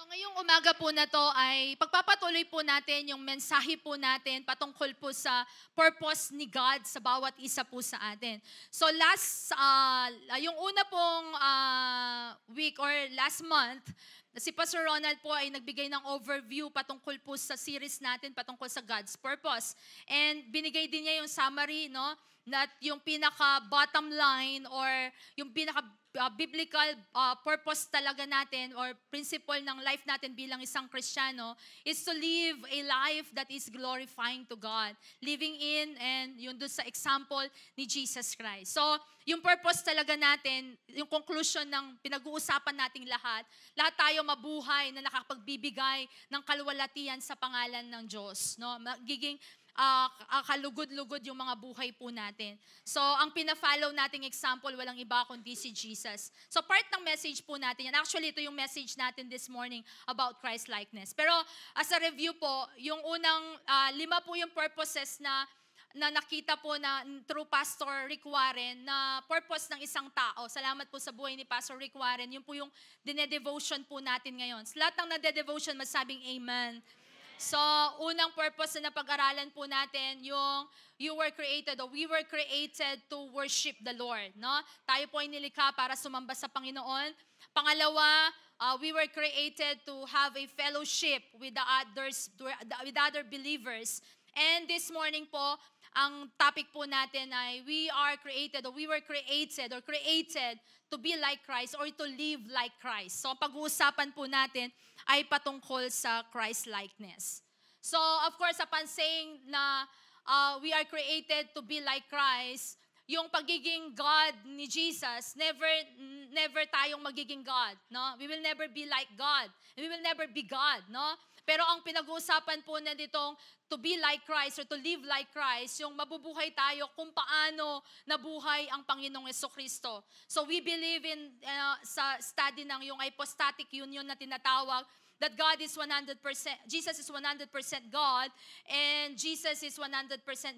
Ngayong umaga po na to ay pagpapatuloy po natin yung mensahe po natin patungkol po sa purpose ni God sa bawat isa po sa atin. So yung una pong week or last month, si Pastor Ronald po ay nagbigay ng overview patungkol po sa series natin patungkol sa God's purpose. And binigay din niya yung summary, no? That yung pinaka bottom line or yung pinaka biblical purpose talaga natin or principle ng life natin bilang isang Kristiyano is to live a life that is glorifying to God. Living in and yung doon sa example ni Jesus Christ. So, yung purpose talaga natin, yung conclusion ng pinag-uusapan nating lahat tayo mabuhay na nakapagbibigay ng kaluwalhatian sa pangalan ng Diyos. No? Magiging kalugod-lugod yung mga buhay po natin. So, ang pina-follow nating example, walang iba kundi si Jesus. So, part ng message po natin yan. Actually, ito yung message natin this morning about Christ-likeness. Pero, as a review po, yung unang 5 po yung purposes na nakita po na through Pastor Rick Warren na purpose ng isang tao. Salamat po sa buhay ni Pastor Rick Warren. Yun po yung dine-devotion po natin ngayon. Sa lahat ng nade-devotion, masabing amen. So, unang purpose na pag-aralan po natin, yung we were created to worship the Lord. No? Tayo po ay nilikha para sumamba sa Panginoon. Pangalawa, we were created to have a fellowship with with other believers. And this morning po, ang topic po natin ay we were created to be like Christ or to live like Christ. So pag-uusapan po natin ay patungkol sa Christ-likeness. So of course, upon saying na we are created to be like Christ, yung pagiging God ni Jesus, never tayong magiging God, no? We will never be like God. We will never be God, no? Pero ang pinag-uusapan po na ditong to be like Christ or to live like Christ, yung mabubuhay tayo kung paano nabuhay ang Panginoong Jesucristo. So we believe in sa study ng yung hypostatic union na tinatawag, that God is 100%, Jesus is 100% God, and Jesus is 100%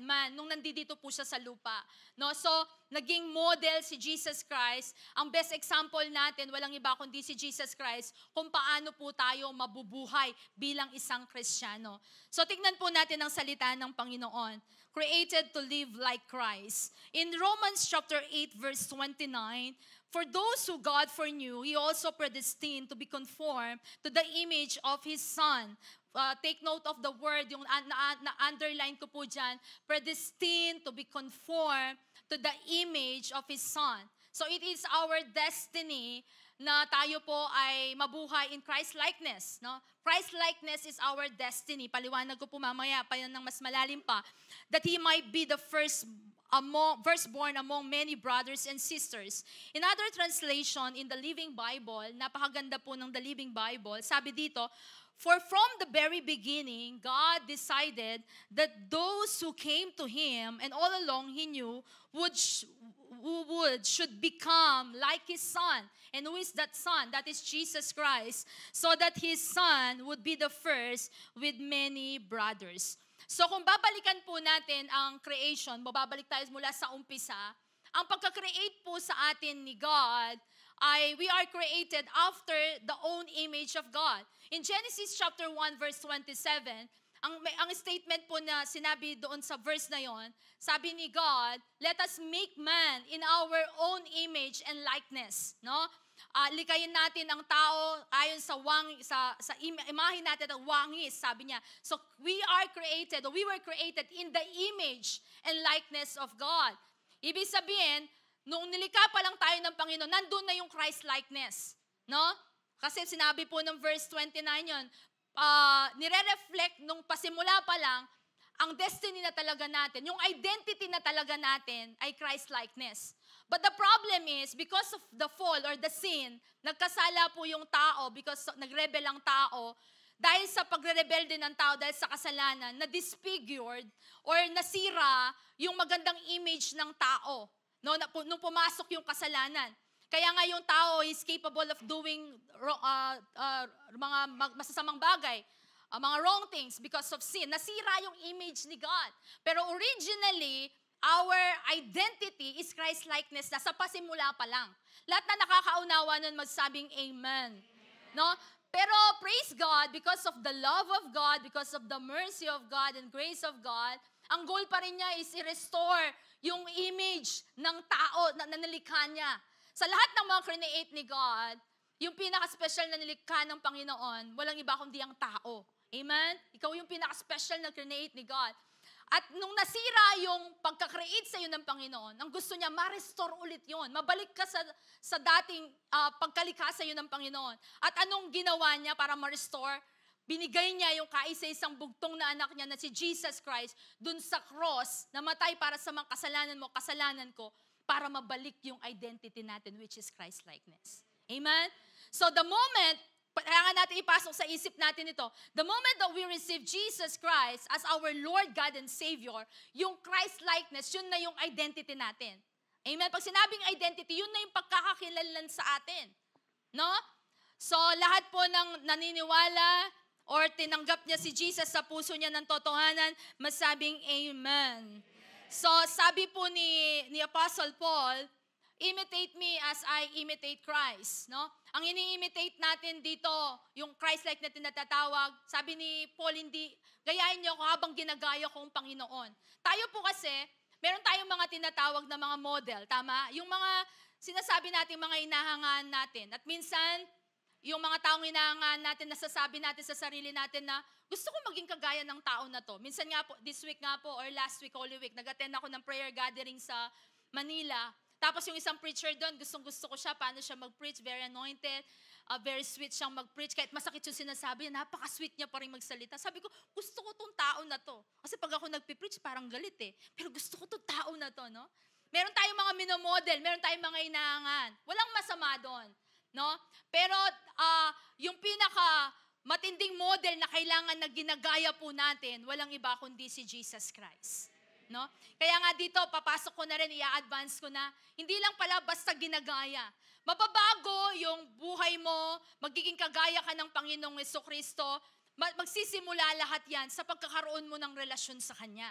man, nung nandito po siya sa lupa. No? So, naging model si Jesus Christ. Ang best example natin, walang iba kundi si Jesus Christ, kung paano po tayo mabubuhay bilang isang Kristiyano. So, tignan po natin ang salita ng Panginoon. Created to live like Christ. In Romans chapter 8, verse 29, for those who God foreknew, He also predestined to be conformed to the image of His Son. Take note of the word, yung na-underline ko po dyan, predestined to be conformed to the image of His Son. So it is our destiny na tayo po ay mabuhay in Christ-likeness. No? Christ-likeness is our destiny. Paliwanag ko po mamaya pa yan ng mas malalim pa. That He might be the firstborn among many brothers and sisters. In other translation, in the Living Bible, napakaganda po ng the Living Bible, sabi dito, for from the very beginning, God decided that those who came to Him and all along He knew should become like His Son. And who is that Son? That is Jesus Christ. So that His Son would be the first with many brothers. So kung babalikan po natin ang creation, babalik tayo mula sa umpisa, ang pagka-create po sa atin ni God ay we are created after the own image of God. In Genesis chapter 1 verse 27, ang statement po na sinabi doon sa verse na yon, sabi ni God, let us make man in our own image and likeness, no? Likayin natin ang tao ayon sa imahe natin ang wangis, sabi niya. So we were created in the image and likeness of God. Ibig sabihin, nung nilikha pa lang tayo ng Panginoon, nandun na yung Christ-likeness. No? Kasi sinabi po ng verse 29 yon, nire-reflect nung pasimula pa lang, ang destiny na talaga natin, yung identity na talaga natin ay Christ-likeness. But the problem is, because of the fall or the sin, nagkasala po yung tao because nagrebel ang tao, dahil sa pagre-rebelde ng tao, dahil sa kasalanan, na-disfigured or nasira yung magandang image ng tao. No, nung pumasok yung kasalanan. Kaya nga yung tao is capable of doing mga masasamang bagay, mga wrong things because of sin. Nasira yung image ni God. Pero originally, our identity is Christ-likeness na sa pasimula pa lang. Lahat na nakakaunawa nun magsabing amen. No? Pero praise God, because of the love of God, because of the mercy of God and grace of God, ang goal pa rin niya is i-restore yung image ng tao na nalikha niya. Sa lahat ng mga create ni God, yung pinaka-special na nilikha ng Panginoon, walang iba kundi ang tao. Amen? Ikaw yung pinaka-special na create ni God. At nung nasira yung pagka-create sa iyo ng Panginoon, ang gusto niya, ma-restore ulit yon. Mabalik ka sa dating pagkalikha sa iyo ng Panginoon. At anong ginawa niya para ma-restore? Binigay niya yung kaisa-isang bugtong na anak niya na si Jesus Christ dun sa cross, namatay para sa mga kasalanan mo, kasalanan ko, para mabalik yung identity natin, which is Christ-likeness. Amen? So the moment, kailangan natin ipasok sa isip natin ito. The moment that we receive Jesus Christ as our Lord, God, and Savior, yung Christ-likeness, yun na yung identity natin. Amen? Pag sinabing identity, yun na yung pagkakakilanlan sa atin. No? So, lahat po ng naniniwala or tinanggap niya si Jesus sa puso niya ng totohanan, masabing Amen. So, sabi po ni Apostle Paul, imitate me as I imitate Christ, no? Ang ini-imitate natin dito, yung Christ-like na tinatatawag, sabi ni Paul, hindi, gayahin niyo ako habang ginagaya ko ang Panginoon. Tayo po kasi, meron tayong mga tinatawag na mga model, tama? Yung mga sinasabi natin, mga inahangaan natin. At minsan, yung mga taong inahangaan natin, nasasabi natin sa sarili natin na, gusto ko maging kagaya ng tao na to. Minsan nga po, this week nga po, or last week, Holy Week, nag-attend ako ng prayer gathering sa Manila. Tapos yung isang preacher doon, gustong-gusto ko siya, paano siya mag-preach, very anointed, very sweet siyang mag-preach. Kahit masakit yung sinasabi niya, napaka-sweet niya pa rin magsalita. Sabi ko, gusto ko tong tao na to. Kasi pag ako nagpipreach, parang galit eh. Pero gusto ko tong tao na to, no? Meron tayong mga minomodel, meron tayong mga inaangan. Walang masama doon, no? Pero yung pinaka matinding model na kailangan na ginagaya po natin, walang iba kundi si Jesus Christ. No? Kaya nga dito, papasok ko na rin, i-advance ko na, hindi lang pala basta ginagaya. Mababago yung buhay mo, magiging kagaya ka ng Panginoong Jesucristo, magsisimula lahat yan sa pagkakaroon mo ng relasyon sa Kanya.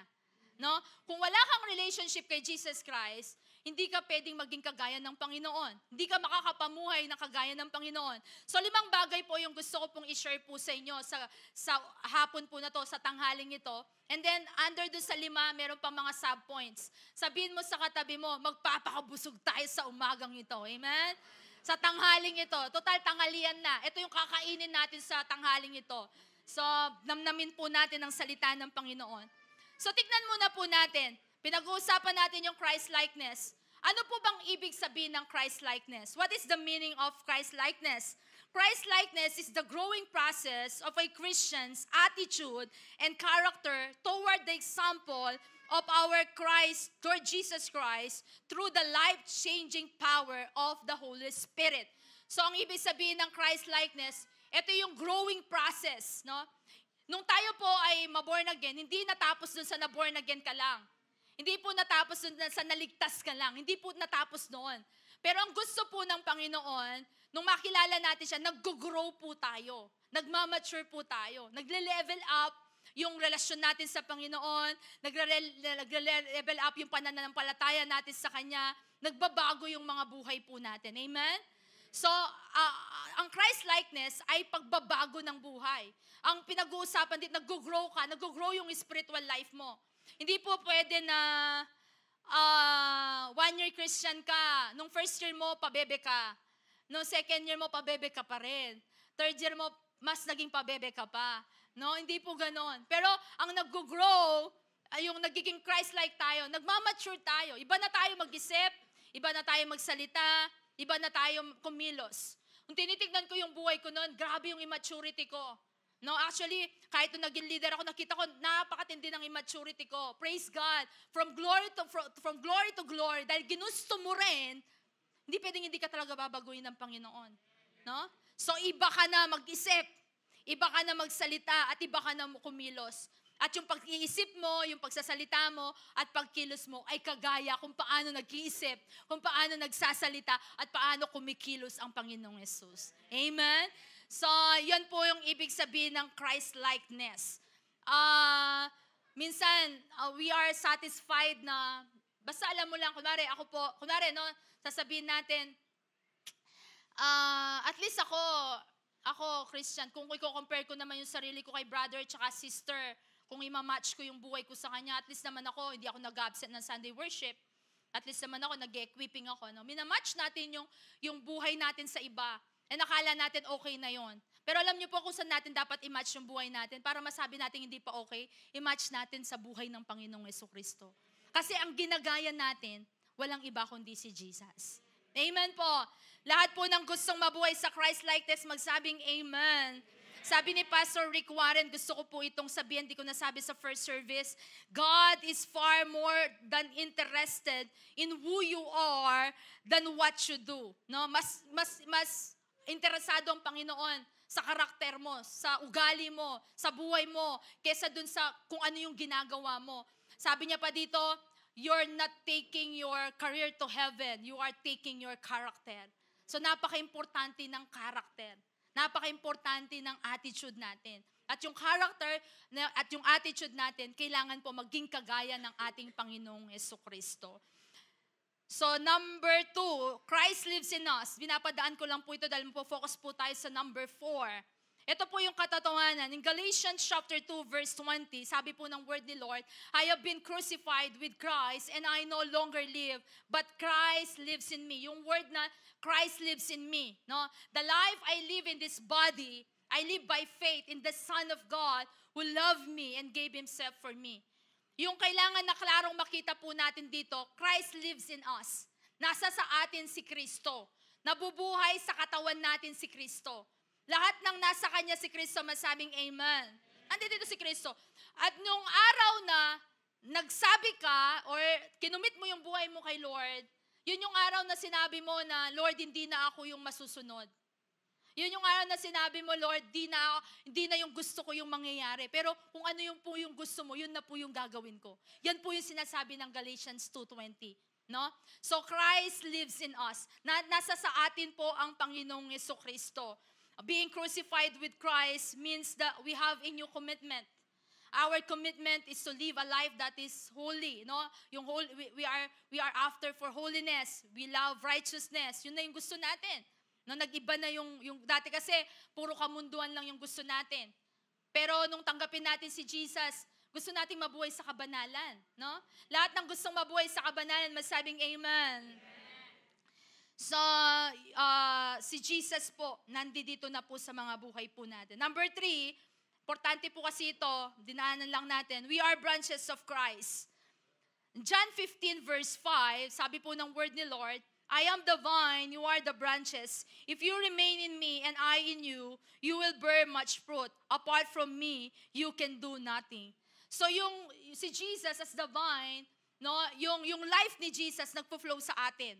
No? Kung wala kang relationship kay Jesus Christ, hindi ka pwedeng maging kagaya ng Panginoon. Hindi ka makakapamuhay na kagaya ng Panginoon. So 5 bagay po yung gusto ko pong i-share po sa inyo sa hapon po na to, sa tanghaling ito. And then, under doon sa 5, meron pa mga sub-points. Sabihin mo sa katabi mo, magpapakabusog tayo sa umagang ito. Amen? Sa tanghaling ito. Total, tanghalian na. Ito yung kakainin natin sa tanghaling ito. So, namnamin po natin ang salita ng Panginoon. So, tignan muna po natin. Pinag-uusapan natin yung Christ-likeness. Ano po bang ibig sabihin ng Christ-likeness? What is the meaning of Christ-likeness? Christ-likeness is the growing process of a Christian's attitude and character toward the example of our Christ, Lord Jesus Christ, through the life-changing power of the Holy Spirit. So, ang ibig sabihin ng Christ-likeness, ito yung growing process, no? Nung tayo po ay maborn again, hindi natapos dun sa naborn again ka lang. Hindi po natapos dun sa naligtas ka lang. Hindi po natapos doon. Pero ang gusto po ng Panginoon, nung makilala natin siya, nag-grow po tayo. Nagmamature po tayo. Nagle-level up yung relasyon natin sa Panginoon. Nagle-level up yung pananampalataya natin sa Kanya. Nagbabago yung mga buhay po natin. Amen? So, ang Christ-likeness ay pagbabago ng buhay. Ang pinag-uusapan dito, nag-grow ka, nag-grow yung spiritual life mo. Hindi po pwede na 1-year Christian ka, nung first year mo, pabebe ka. Nung second year mo, pabebe ka pa rin. Third year mo, mas naging pabebe ka pa. No, hindi po ganon. Pero ang nag-grow, yung nagiging Christ-like tayo, nagmamature tayo. Iba na tayo mag-isip, iba na tayo magsalita, iba na tayo kumilos. Kung tinitignan ko yung buhay ko noon, grabe yung immaturity ko. No, actually, kahit nung naging leader ako, nakita ko napakatindi ng immaturity ko. Praise God. From glory to glory, dahil ginusto mo rin, hindi pwedeng hindi ka talaga babaguhin ng Panginoon. No? So, iba ka na mag-isip, iba ka na magsalita, at iba ka na kumilos. At yung pag-iisip mo, yung pagsasalita mo, at pagkilos mo ay kagaya kung paano nag-iisip, kung paano nagsasalita, at paano kumikilos ang Panginoong Yesus. Amen? So, yan po yung ibig sabihin ng Christ-likeness. Minsan, we are satisfied na, basta alam mo lang, kunwari, no, sasabihin natin, at least ako, ako, Christian, kung i-compare ko naman yung sarili ko kay brother at sister, kung i-match ko yung buhay ko sa kanya, at least naman ako, hindi ako nag-absent ng Sunday worship. At least naman ako, nag-equipping ako. No? Minamatch natin yung buhay natin sa iba. And nakala natin okay na yon. Pero alam niyo po kung saan natin dapat i-match yung buhay natin para masabi natin hindi pa okay, i-match natin sa buhay ng Panginoong Jesucristo. Kasi ang ginagaya natin, walang iba kundi si Jesus. Amen po. Lahat po ng gustong mabuhay sa Christ-likeness, magsabing amen. Sabi ni Pastor Rick Warren, gusto ko po itong sabihin, di ko nasabi sa first service, God is far more than interested in who you are than what you do. No? Mas interesado ang Panginoon sa karakter mo, sa ugali mo, sa buhay mo, kesa dun sa kung ano yung ginagawa mo. Sabi niya pa dito, you're not taking your career to heaven, you are taking your character. So napaka-importante ng character. Napaka-importante ng attitude natin. At yung character at yung attitude natin, kailangan po maging kagaya ng ating Panginoong Jesucristo. So number 2, Christ lives in us. Binapadaan ko lang po ito dahil po-focus po tayo sa number 4. Ito po yung katotohanan. In Galatians chapter 2 verse 20, sabi po ng word ni Lord, I have been crucified with Christ and I no longer live, but Christ lives in me. Yung word na Christ lives in me. No? The life I live in this body, I live by faith in the Son of God who loved me and gave Himself for me. Yung kailangan na klarong makita po natin dito, Christ lives in us. Nasa sa atin si Kristo. Nabubuhay sa katawan natin si Kristo. Lahat ng nasa Kanya si Kristo, masabing amen. Andito si Kristo. At nung araw na nagsabi ka or kinumit mo yung buhay mo kay Lord, yun yung araw na sinabi mo na, Lord, hindi na ako yung masusunod. Yun yung araw na sinabi mo, Lord, hindi na yung gusto ko yung mangyayari. Pero kung ano yung po yung gusto mo, yun na po yung gagawin ko. Yan po yung sinasabi ng Galatians 2:20. No? So Christ lives in us. Nasa sa atin po ang Panginoong Jesucristo. Being crucified with Christ means that we have a new commitment. Our commitment is to live a life that is holy, no? Yung we are after for holiness. We love righteousness. Yun na yung gusto natin. No, nag-iba na yung dati kasi puro kamunduan lang yung gusto natin. Pero nung tanggapin natin si Jesus, gusto nating mabuhay sa kabanalan, no? Lahat ng gustong mabuhay sa kabanalan, masabing amen. So, si Jesus po, nandito na po sa mga buhay po natin. Number 3, importante po kasi ito, dinaanan lang natin, we are branches of Christ. John 15 verse 5, sabi po ng word ni Lord, I am the vine, you are the branches. If you remain in me and I in you, you will bear much fruit. Apart from me, you can do nothing. So si Jesus as the vine, no, yung life ni Jesus nagpo-flow sa atin.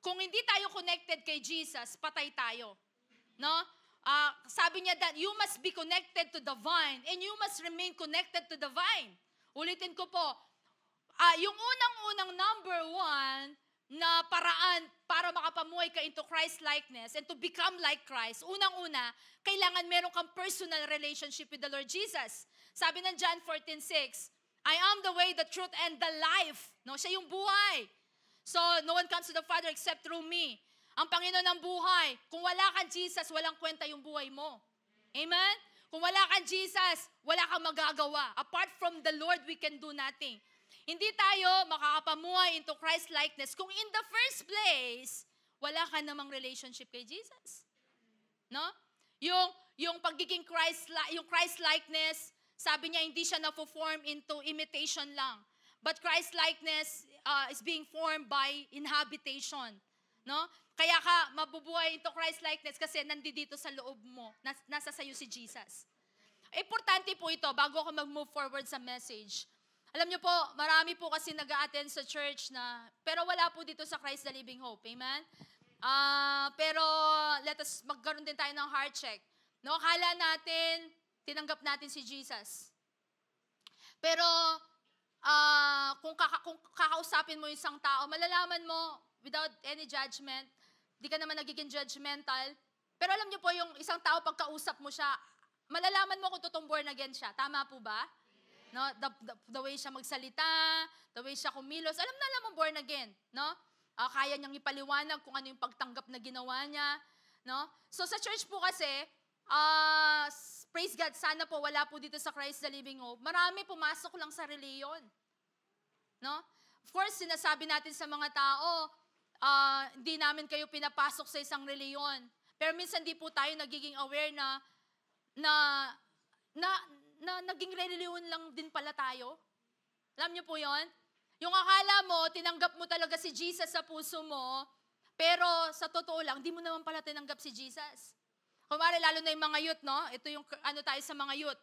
Kung hindi tayo connected kay Jesus, patay tayo. No? Sabi niya that you must be connected to the vine and you must remain connected to the vine. Ulitin ko po, yung unang-unang number 1 na paraan para makapamuhay ka into Christ-likeness and to become like Christ, unang-una, kailangan meron kang personal relationship with the Lord Jesus. Sabi ng John 14:6, I am the way, the truth, and the life. No? Siya yung buhay. So, no one comes to the Father except through me. Ang Panginoon ng buhay. Kung wala kang Jesus, walang kwenta yung buhay mo. Amen? Kung wala kang Jesus, wala kang magagawa. Apart from the Lord, we can do nothing. Hindi tayo makakapamuhay into Christ-likeness kung in the first place, wala ka namang relationship kay Jesus. No? Yung pagiging Christ-likeness, sabi niya, hindi siya na-form into imitation lang. But Christ-likeness is being formed by inhabitation. No? Kaya ka mabubuhay into Christ-likeness kasi nandito sa loob mo. Nasa sayo si Jesus. Importante po ito bago ako mag-move forward sa message. Alam niyo po, marami po kasi nag-a-attend sa church pero wala po dito sa Christ the Living Hope. Amen? Pero magkaroon din tayo ng heart check. No? Akala natin, tinanggap natin si Jesus. Pero kung kakausapin mo yung isang tao, malalaman mo without any judgment, di ka naman nagiging judgmental. Pero alam niyo po, yung isang tao, pagkausap mo siya, malalaman mo kung totoong born again siya. Tama po ba? No? The way siya magsalita, the way siya kumilos, alam mo born again. No? Kaya niyang ipaliwanag kung ano yung pagtanggap na ginawa niya. No? So sa church po kasi, praise God, sana po wala po dito sa Christ the Living Hope. Marami pumasok lang sa reliyon. No? Of course, sinasabi natin sa mga tao, hindi namin kayo pinapasok sa isang reliyon. Pero minsan di po tayo nagiging aware na naging reliyon lang din pala tayo. Alam niyo po yon? Yung akala mo, tinanggap mo talaga si Jesus sa puso mo, pero sa totoo lang, di mo naman pala tinanggap si Jesus. Kumari, lalo na yung mga youth, no? Ito yung ano tayo sa mga youth.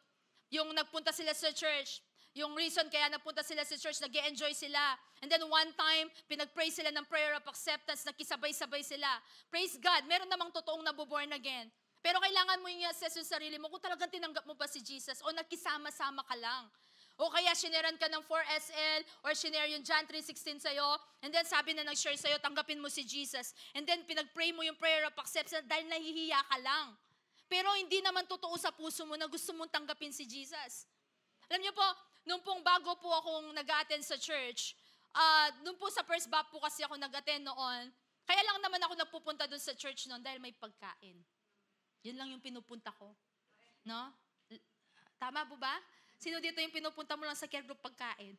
Yung nagpunta sila sa church. Yung reason kaya nagpunta sila sa church, nag-e-enjoy sila. And then one time, pinag-pray sila ng prayer of acceptance, nakisabay-sabay sila. Praise God, meron namang totoong nabuborn again. Pero kailangan mo yung i-assess yung sarili mo kung talagang tinanggap mo ba si Jesus o nakisama-sama ka lang. O kaya shineran ka ng 4SL or shinare yung John 3:16 sa'yo, and then sabi na nag-share sa'yo, tanggapin mo si Jesus. And then pinag-pray mo yung prayer of acceptance dahil nahihiya ka lang. Pero hindi naman totoo sa puso mo na gusto mong tanggapin si Jesus. Alam niyo po, nung pong bago po akong nag-attend sa church, nung po sa first bap po kasi ako nag-attend noon, kaya lang naman ako nagpupunta doon sa church noon dahil may pagkain. Yun lang yung pinupunta ko. No? Tama po ba? Sino dito yung pinupunta mo lang sa care group pagkain?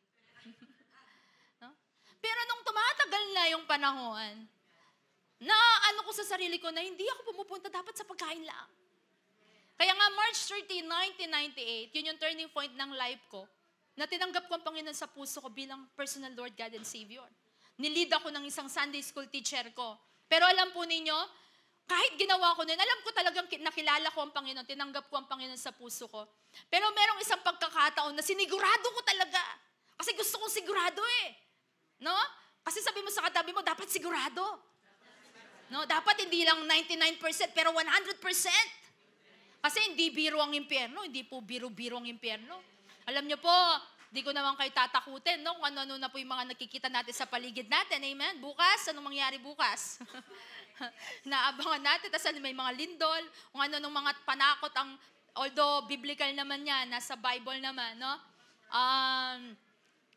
No? Pero nung tumatagal na yung panahon, na ano ko sa sarili ko na hindi ako pumupunta dapat sa pagkain lang. Kaya nga March 13, 1998, yun yung turning point ng life ko, na tinanggap ko ang Panginoon sa puso ko bilang personal Lord, God, and Savior. Nilid ako ng isang Sunday school teacher ko. Pero alam po ninyo, kahit ginawa ko nun, alam ko talagang nakilala ko ang Panginoon, tinanggap ko ang Panginoon sa puso ko. Pero merong isang pagkakataon na sinigurado ko talaga. Kasi gusto kong sigurado eh. No? Kasi sabi mo sa katabi mo, dapat sigurado. No? Dapat hindi lang 99%, pero 100%. Kasi hindi biro ang impyerno, hindi po biro-biro ang impyerno. Alam niyo po, di ko naman kayo tatakutin, no? Kung ano-ano na po yung mga nakikita natin sa paligid natin. Amen? Bukas, anong mangyari bukas? Naabangan natin, tapos may mga lindol, kung ano nung mga panakot ang, although biblical naman yan, nasa Bible naman, no?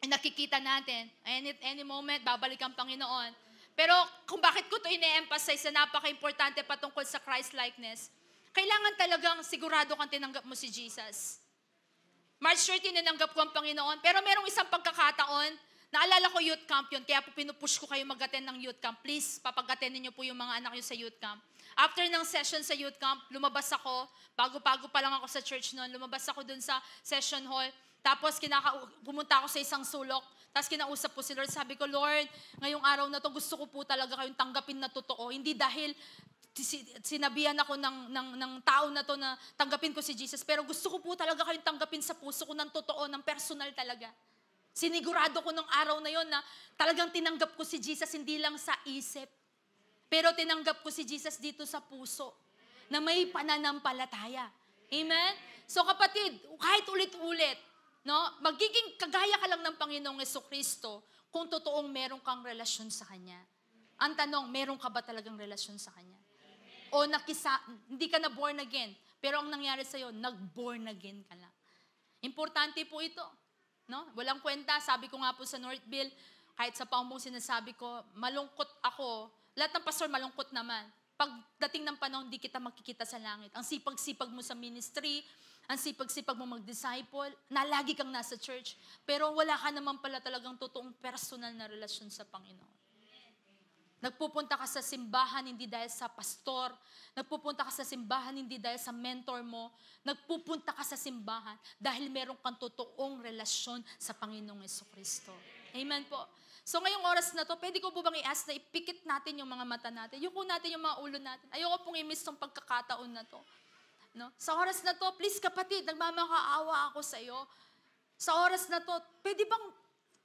Nakikita natin, any moment, babalik ang Panginoon. Pero kung bakit ko ito ine-emphasize na napaka-importante patungkol sa Christ-likeness, kailangan talagang sigurado kang tinanggap mo si Jesus. March 13, tinanggap ko ang Panginoon, pero merong isang pagkakataon, naalala ko youth camp yun, kaya po pinupush ko kayo mag-attend ng youth camp. Please, papag-attendin niyo po yung mga anak niyo sa youth camp. After ng session sa youth camp, lumabas ako, bago-bago pa lang ako sa church noon, lumabas ako dun sa session hall, tapos pumunta ako sa isang sulok, tapos kinausap po si Lord, sabi ko, Lord, ngayong araw na to gusto ko po talaga kayong tanggapin na totoo, hindi dahil sinabihan ako ng tao na to na tanggapin ko si Jesus, pero gusto ko po talaga kayong tanggapin sa puso ko ng totoo, ng personal talaga. Sinigurado ko nung araw na yon na talagang tinanggap ko si Jesus hindi lang sa isip, pero tinanggap ko si Jesus dito sa puso, na may pananampalataya. Amen? So kapatid, kahit ulit-ulit, no, magiging kagaya ka lang ng Panginoong Jesucristo kung totoong meron kang relasyon sa Kanya. Ang tanong, meron ka ba talagang relasyon sa Kanya? O hindi ka na born again, pero ang nangyari sa'yo, nag-born again ka lang. Importante po ito. No? Walang kwenta, sabi ko nga po sa Northville, kahit sa paumong sinasabi ko, malungkot ako. Lahat ng pastor malungkot naman. Pagdating ng panahon, hindi kita makikita sa langit. Ang sipag-sipag mo sa ministry, ang sipag-sipag mo mag-disciple, na lagi kang nasa church, pero wala ka naman pala talagang totoong personal na relasyon sa Panginoon. Nagpupunta ka sa simbahan hindi dahil sa pastor. Nagpupunta ka sa simbahan hindi dahil sa mentor mo. Nagpupunta ka sa simbahan dahil meron kang totoong relasyon sa Panginoong Jesucristo. Amen po. So ngayong oras na to, pwede ko po bang i-ask na ipikit natin yung mga mata natin? Yuko natin yung mga ulo natin. Ayoko pong i-miss tong pagkakataon na to. No? Sa oras na to, please kapatid, nagmamakaawa ako sa iyo. Sa oras na to, pwede bang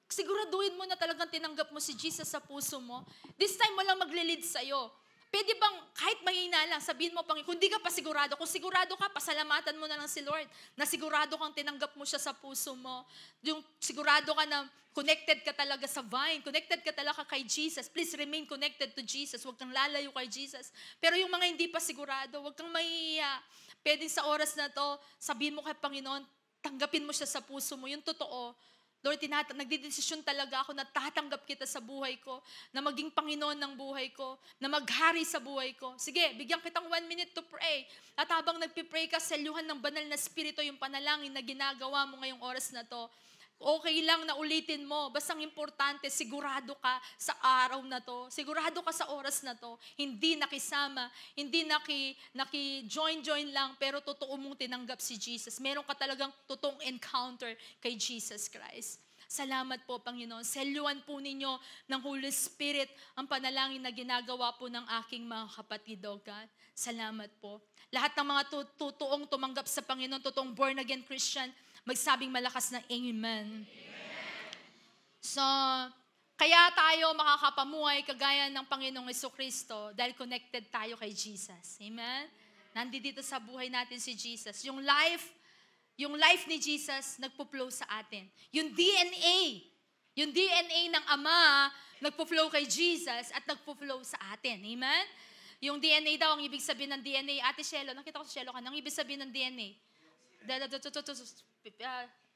siguraduhin mo na talagang tinanggap mo si Jesus sa puso mo? This time, walang maglilid sa'yo. Pwede bang kahit mahina lang, sabihin mo, kung di ka pa sigurado, kung sigurado ka, pasalamatan mo na lang si Lord, na sigurado kang tinanggap mo siya sa puso mo. Yung sigurado ka na connected ka talaga sa vine, connected ka talaga kay Jesus. Please remain connected to Jesus. Huwag kang lalayo kay Jesus. Pero yung mga hindi pa sigurado, huwag kang mahihiya. Pwede sa oras na to, sabihin mo kay Panginoon, tanggapin mo siya sa puso mo, yung totoo. Lord, nagdidesisyon talaga ako na tatanggap kita sa buhay ko, na maging Panginoon ng buhay ko, na maghari sa buhay ko. Sige, bigyan kitang 1 minute to pray. At habang nagpipray ka, selyuhan ng banal na spirito yung panalangin na ginagawa mo ngayong oras na to. Okay lang na ulitin mo. Bastang importante, sigurado ka sa araw na to. Sigurado ka sa oras na to. Hindi nakisama, hindi naki-join lang, pero totoo mong tinanggap si Jesus. Meron ka talagang totoong encounter kay Jesus Christ. Salamat po, Panginoon. Selyuhan po ninyo ng Holy Spirit ang panalangin na ginagawa po ng aking mga kapatid, O God. Salamat po. Lahat ng mga totoong tumanggap sa Panginoon, totoong born-again Christian, magsabing malakas na Amen. So, kaya tayo makakapamuhay kagaya ng Panginoong Jesucristo dahil connected tayo kay Jesus. Amen? Nandito sa buhay natin si Jesus. Yung life ni Jesus nagpo-flow sa atin. Yung DNA ng Ama nagpo-flow kay Jesus at nagpo-flow sa atin. Amen? Yung DNA daw, ang ibig sabihin ng DNA, Ate Shelo, nakita ko si Shelo kanina, ang ibig sabihin ng DNA.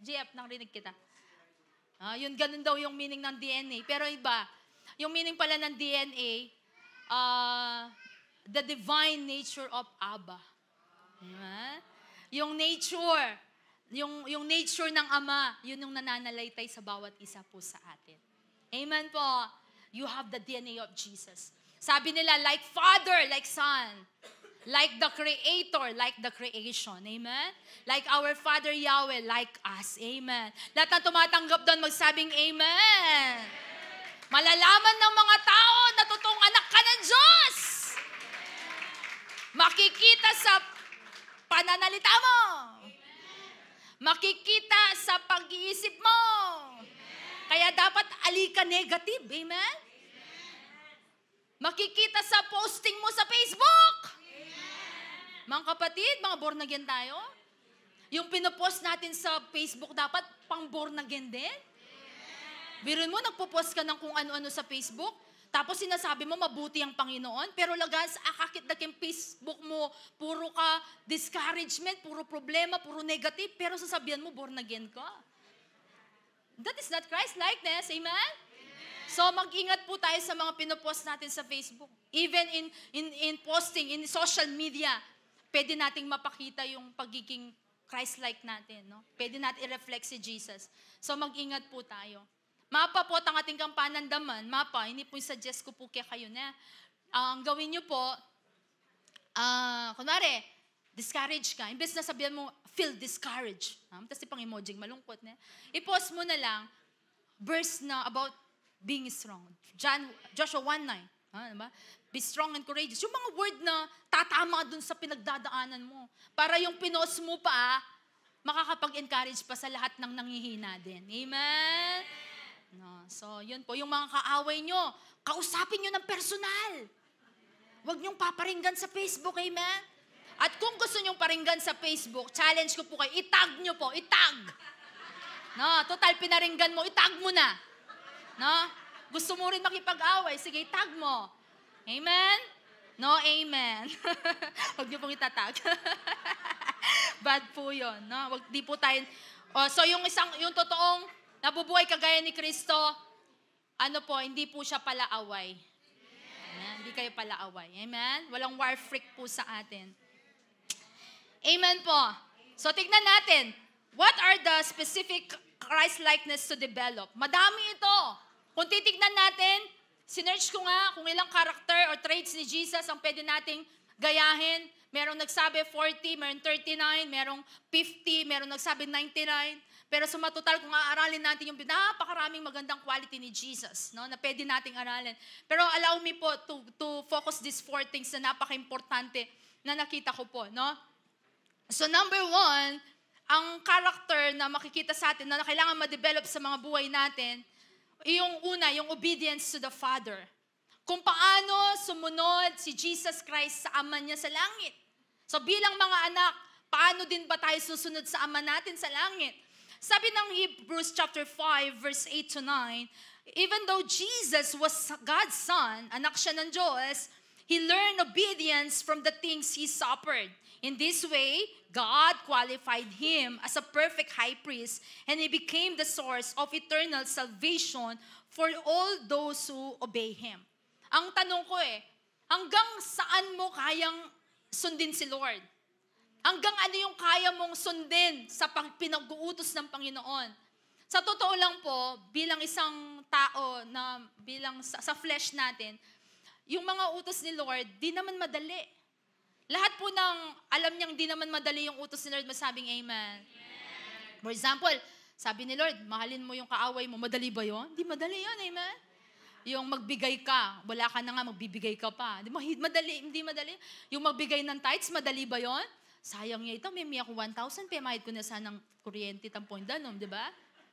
Jeff, narinig kita. Yun, ganun daw yung meaning ng DNA. Pero iba, yung meaning pala ng DNA, the divine nature of Abba. Diba? Yung nature ng Ama, yun yung nananalaytay sa bawat isa po sa atin. Amen po. You have the DNA of Jesus. Sabi nila, like Father, like Son. Like the Creator, like the creation. Amen? Like our Father Yahweh, like us. Amen. Lahat na tumatanggap doon, magsabing Amen. Malalaman ng mga tao na totoong anak ka ng Diyos. Makikita sa pananalita mo. Makikita sa pag-iisip mo. Kaya dapat alika negative. Amen? Makikita sa posting mo sa Facebook. Mga kapatid, mga born again tayo. Yung pinopost natin sa Facebook dapat pang born again din. Biruin mo, nagpo-post ka ng kung ano-ano sa Facebook, tapos sinasabi mo mabuti ang Panginoon, pero lagas akakit yung Facebook mo, puro ka discouragement, puro problema, puro negative, pero sasabihan mo born again ka. That is not Christ-likeness, amen? So mag-ingat po tayo sa mga pinopost natin sa Facebook. Even in posting, in social media, pwede nating mapakita yung pagiging Christ-like natin. No? Pwede natin i-reflect si Jesus. So mag-ingat po tayo. Mapa po ang ating kampanandaman. Mapa, hindi po suggest ko po kaya kayo na. Ang gawin nyo po, kunwari, discourage ka. Imbes na sabihan mo, feel discouraged. Tapos pang emoji, malungkot na. I-post mo na lang, verse na about being strong. Joshua 1:9. Diba? Be strong and courageous. Yung mga word na tatama dun sa pinagdadaanan mo. Para yung pinost mo pa, makakapag-encourage pa sa lahat ng nanghihina din. Amen? No, so, yun po. Yung mga kaaway nyo, kausapin nyo ng personal. Huwag nyong paparinggan sa Facebook. Amen? At kung gusto nyong paringgan sa Facebook, challenge ko po kayo, itag nyo po. Itag. No, total pinaringgan mo, itag mo na. No? Gusto mo rin makipag-away, sige, itag mo. Amen? No, amen. Huwag niyo pong itatag. Bad po yun. No? Di po tayo. So yung totoong nabubuhay kagaya ni Kristo, hindi po siya palaaway. Amen? Hindi kayo palaaway. Amen? Walang war freak po sa atin. Amen po. So tignan natin, what are the specific Christ-likeness to develop? Madami ito. Kung titignan natin, sinearch ko nga kung ilang character or traits ni Jesus ang pwede nating gayahin. Merong nagsabi 40, merong 39, merong 50, merong nagsabi 99. Pero sa matotal, kung aaralin natin yung napakaraming magandang quality ni Jesus, no, na pwede nating aralin. Pero allow me po to focus these 4 things na napaka-importante na nakita ko po. No? So number 1, ang character na makikita sa atin na kailangan ma-develop sa mga buhay natin, yung una, yung obedience to the Father. Kung paano sumunod si Jesus Christ sa Ama niya sa langit. So bilang mga anak, paano din ba tayo susunod sa Ama natin sa langit? Sabi ng Hebrews chapter 5, verse 8 to 9, even though Jesus was God's Son, anak siya ng Diyos, He learned obedience from the things he suffered. In this way, God qualified him as a perfect high priest, and he became the source of eternal salvation for all those who obey him. Ang tanong ko hanggang saan mo kayang sundin si Lord? Hanggang ano yung kaya mong sundin sa pinag-uutos ng Panginoon? Sa totoo lang po, bilang isang tao na sa flesh natin, yung mga utos ni Lord, di naman madali. Lahat po ng alam niyang di naman madali yung utos ni Lord, masabing amen. For example, sabi ni Lord, mahalin mo yung kaaway mo, madali ba yun? Di madali yun, amen. Yung magbigay ka, wala ka na nga, magbibigay ka pa. Di madali, hindi madali. Yung magbigay ng tithes, madali ba yun? Sayang niya ito, may ako 1,000, pemahid ko na sanang kuryente, tampon danom, di ba?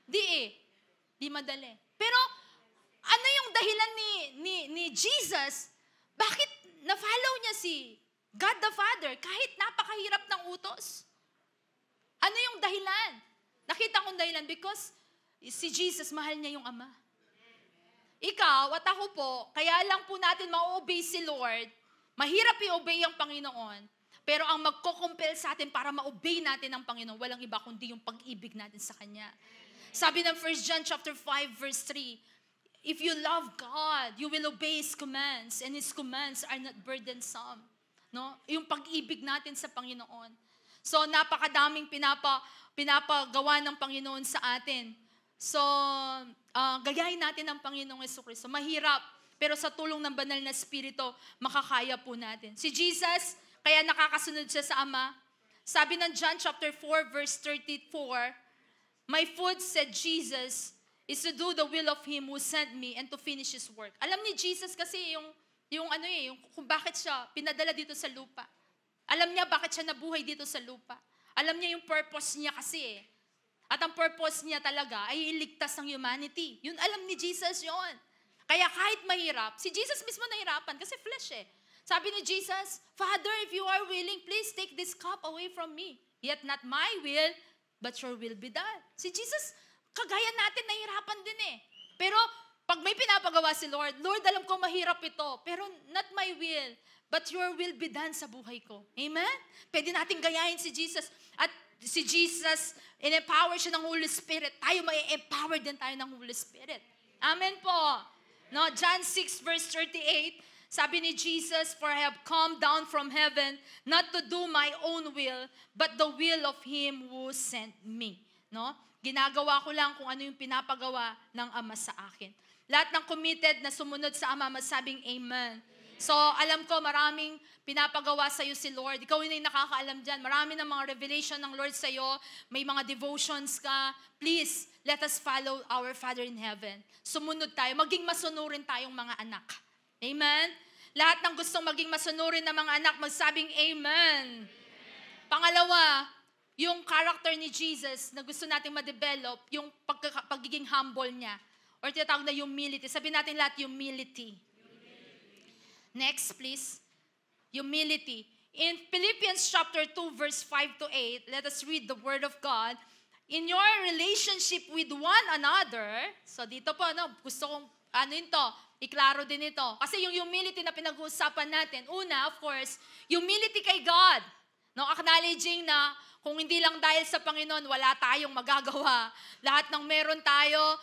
Di madali. Pero, ano yung dahilan ni Jesus? Bakit na-follow niya si God the Father kahit napakahirap ng utos? Ano yung dahilan? Nakita kong dahilan because si Jesus, mahal niya yung Ama. Ikaw at ako po, kaya lang po natin ma-obey si Lord. Mahirap i-obey ang Panginoon. Pero ang magko-compel sa atin para ma-obey natin ang Panginoon, walang iba kundi yung pag-ibig natin sa Kanya. Sabi ng 1 John chapter 5 verse 3, if you love God, you will obey His commands, and His commands are not burdensome. No? Yung pag-ibig natin sa Panginoon. So, napakadaming pinapagawa ng Panginoon sa atin. So, gayahin natin ang Panginoong Jesucristo. Mahirap, pero sa tulong ng banal na Espiritu, makakaya po natin. Si Jesus, kaya nakakasunod siya sa Ama. Sabi ng John chapter 4 verse 34, my food, said Jesus, is to do the will of Him who sent me and to finish His work. Alam ni Jesus kasi yung kung bakit siya pinadala dito sa lupa. Alam niya bakit siya nabuhay dito sa lupa. Alam niya yung purpose niya kasi At ang purpose niya talaga ay iligtas ng humanity. Yun alam ni Jesus yon. Kaya kahit mahirap, si Jesus mismo nahirapan kasi flesh . Sabi ni Jesus, Father, if you are willing, please take this cup away from me. Yet not my will, but your will be done. Si Jesus, kagaya natin, nahirapan din . Pero pag may pinapagawa si Lord, Lord, alam ko mahirap ito, pero not my will, but your will be done sa buhay ko. Amen? Pwede natin gayahin si Jesus. At si Jesus, in-empower siya ng Holy Spirit. Tayo may empower din tayo ng Holy Spirit. Amen po. No, John 6 verse 38, sabi ni Jesus, for I have come down from heaven not to do my own will, but the will of Him who sent me. No? Ginagawa ko lang kung ano yung pinapagawa ng Ama sa akin. Lahat ng committed na sumunod sa Ama, masabing Amen. So, alam ko maraming pinapagawa sa iyo si Lord. Ikaw yun yung nakakaalam dyan. Marami ng mga revelation ng Lord sa iyo. May mga devotions ka. Please, let us follow our Father in heaven. Sumunod tayo. Maging masunurin tayong mga anak. Amen? Lahat ng gustong maging masunurin ng mga anak, magsabing Amen. Pangalawa, yung character ni Jesus na gusto nating ma-develop, yung pagiging humble niya. Or tinatawag na humility. Sabihin natin lahat, humility. Next, please. Humility. In Philippians chapter 2, verse 5 to 8, let us read the word of God. In your relationship with one another, so dito po, gusto kong, iklaro din ito. Kasi yung humility na pinag-uusapan natin, una, of course, humility kay God. No, acknowledging na kung hindi lang dahil sa Panginoon, wala tayong magagawa. Lahat ng meron tayo,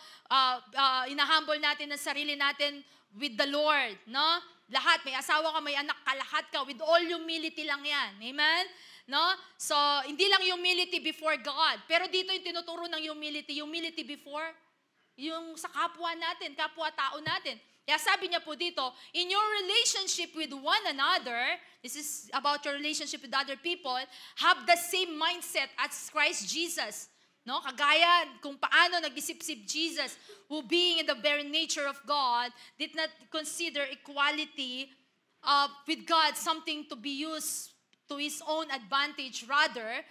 inahumble natin ang sarili natin with the Lord. No? Lahat, may asawa ka, may anak ka, lahat ka, with all humility lang yan. Amen? No? So, hindi lang humility before God. Pero dito yung tinuturo ng humility before yung sa kapwa natin, kapwa-tao natin. Kaya sabi niya po dito, in your relationship with one another, this is about your relationship with other people, have the same mindset as Christ Jesus. No? Kagaya kung paano nag-isip-isip Jesus, who being in the very nature of God, did not consider equality with God something to be used to His own advantage. Rather,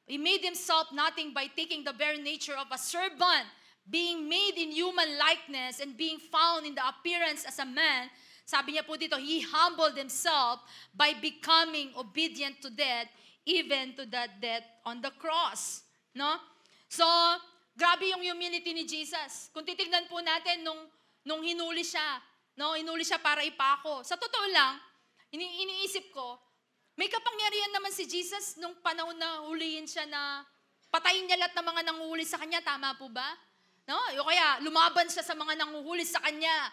He made Himself nothing by taking the very nature of a servant, being made in human likeness and being found in the appearance as a man. Sabi niya po dito, He humbled Himself by becoming obedient to death, even to that death on the cross. No? So, grabe yung humility ni Jesus. Kung titignan po natin nung hinuli siya, no, hinuli siya para ipako. Sa totoo lang, iniisip ko, may kapangyarihan naman si Jesus nung panahon na huliin siya na patayin niya lahat ng mga nanguhuli sa kanya. Tama po ba? No? O kaya lumaban siya sa mga nanguhuli sa kanya.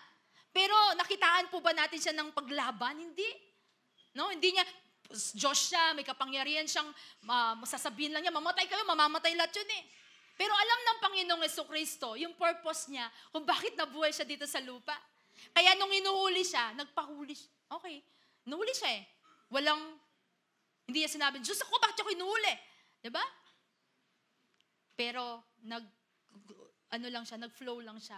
Pero nakitaan po ba natin siya ng paglaban? Hindi. No? Hindi niya, Diyos siya, may kapangyarihan siyang, masasabihin lang niya, mamatay kayo, mamamatay lahat yun eh. Pero alam ng Panginoong Jesucristo, yung purpose niya, kung bakit nabuhay siya dito sa lupa. Kaya nung inuhuli siya, nagpahuli siya. Okay, inuhuli siya eh. Hindi niya sinabi, Diyos ako, bakit ako inuhuli? Diba? Pero, nag-flow lang siya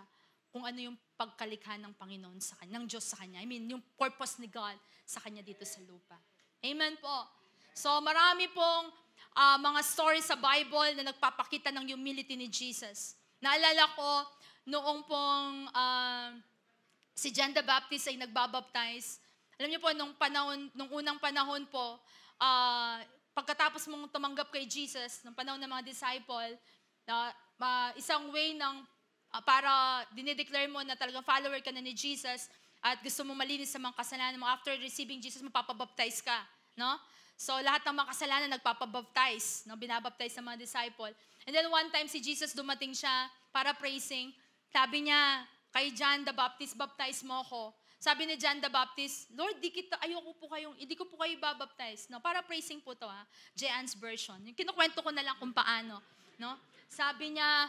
kung ano yung pagkalikha ng Panginoon sa kanya, ng Diyos sa kanya. I mean, yung purpose ni God sa kanya dito sa lupa. Amen po. So, marami pong mga stories sa Bible na nagpapakita ng humility ni Jesus. Naalala ko, noong pong si John the Baptist ay nagbabaptize. Alam niyo po, nung unang panahon po, pagkatapos mong tumanggap kay Jesus, nung panahon ng mga disciple, isang way para dinideclare mo na talagang follower ka na ni Jesus at gusto mo malinis sa mga kasalanan mo, after receiving Jesus, mapapabaptize ka. No? So, lahat ng mga kasalanan nagpapabaptize, no? Binabaptize sa mga disciple. And then one time si Jesus dumating siya para praising. Sabi niya kay John the Baptist, baptize mo ako. Sabi ni John the Baptist, Lord, di ko po kayo babaptize. No? Para praising po to, Jean's version. Yung kinukwento ko na lang kung paano. No? Sabi niya,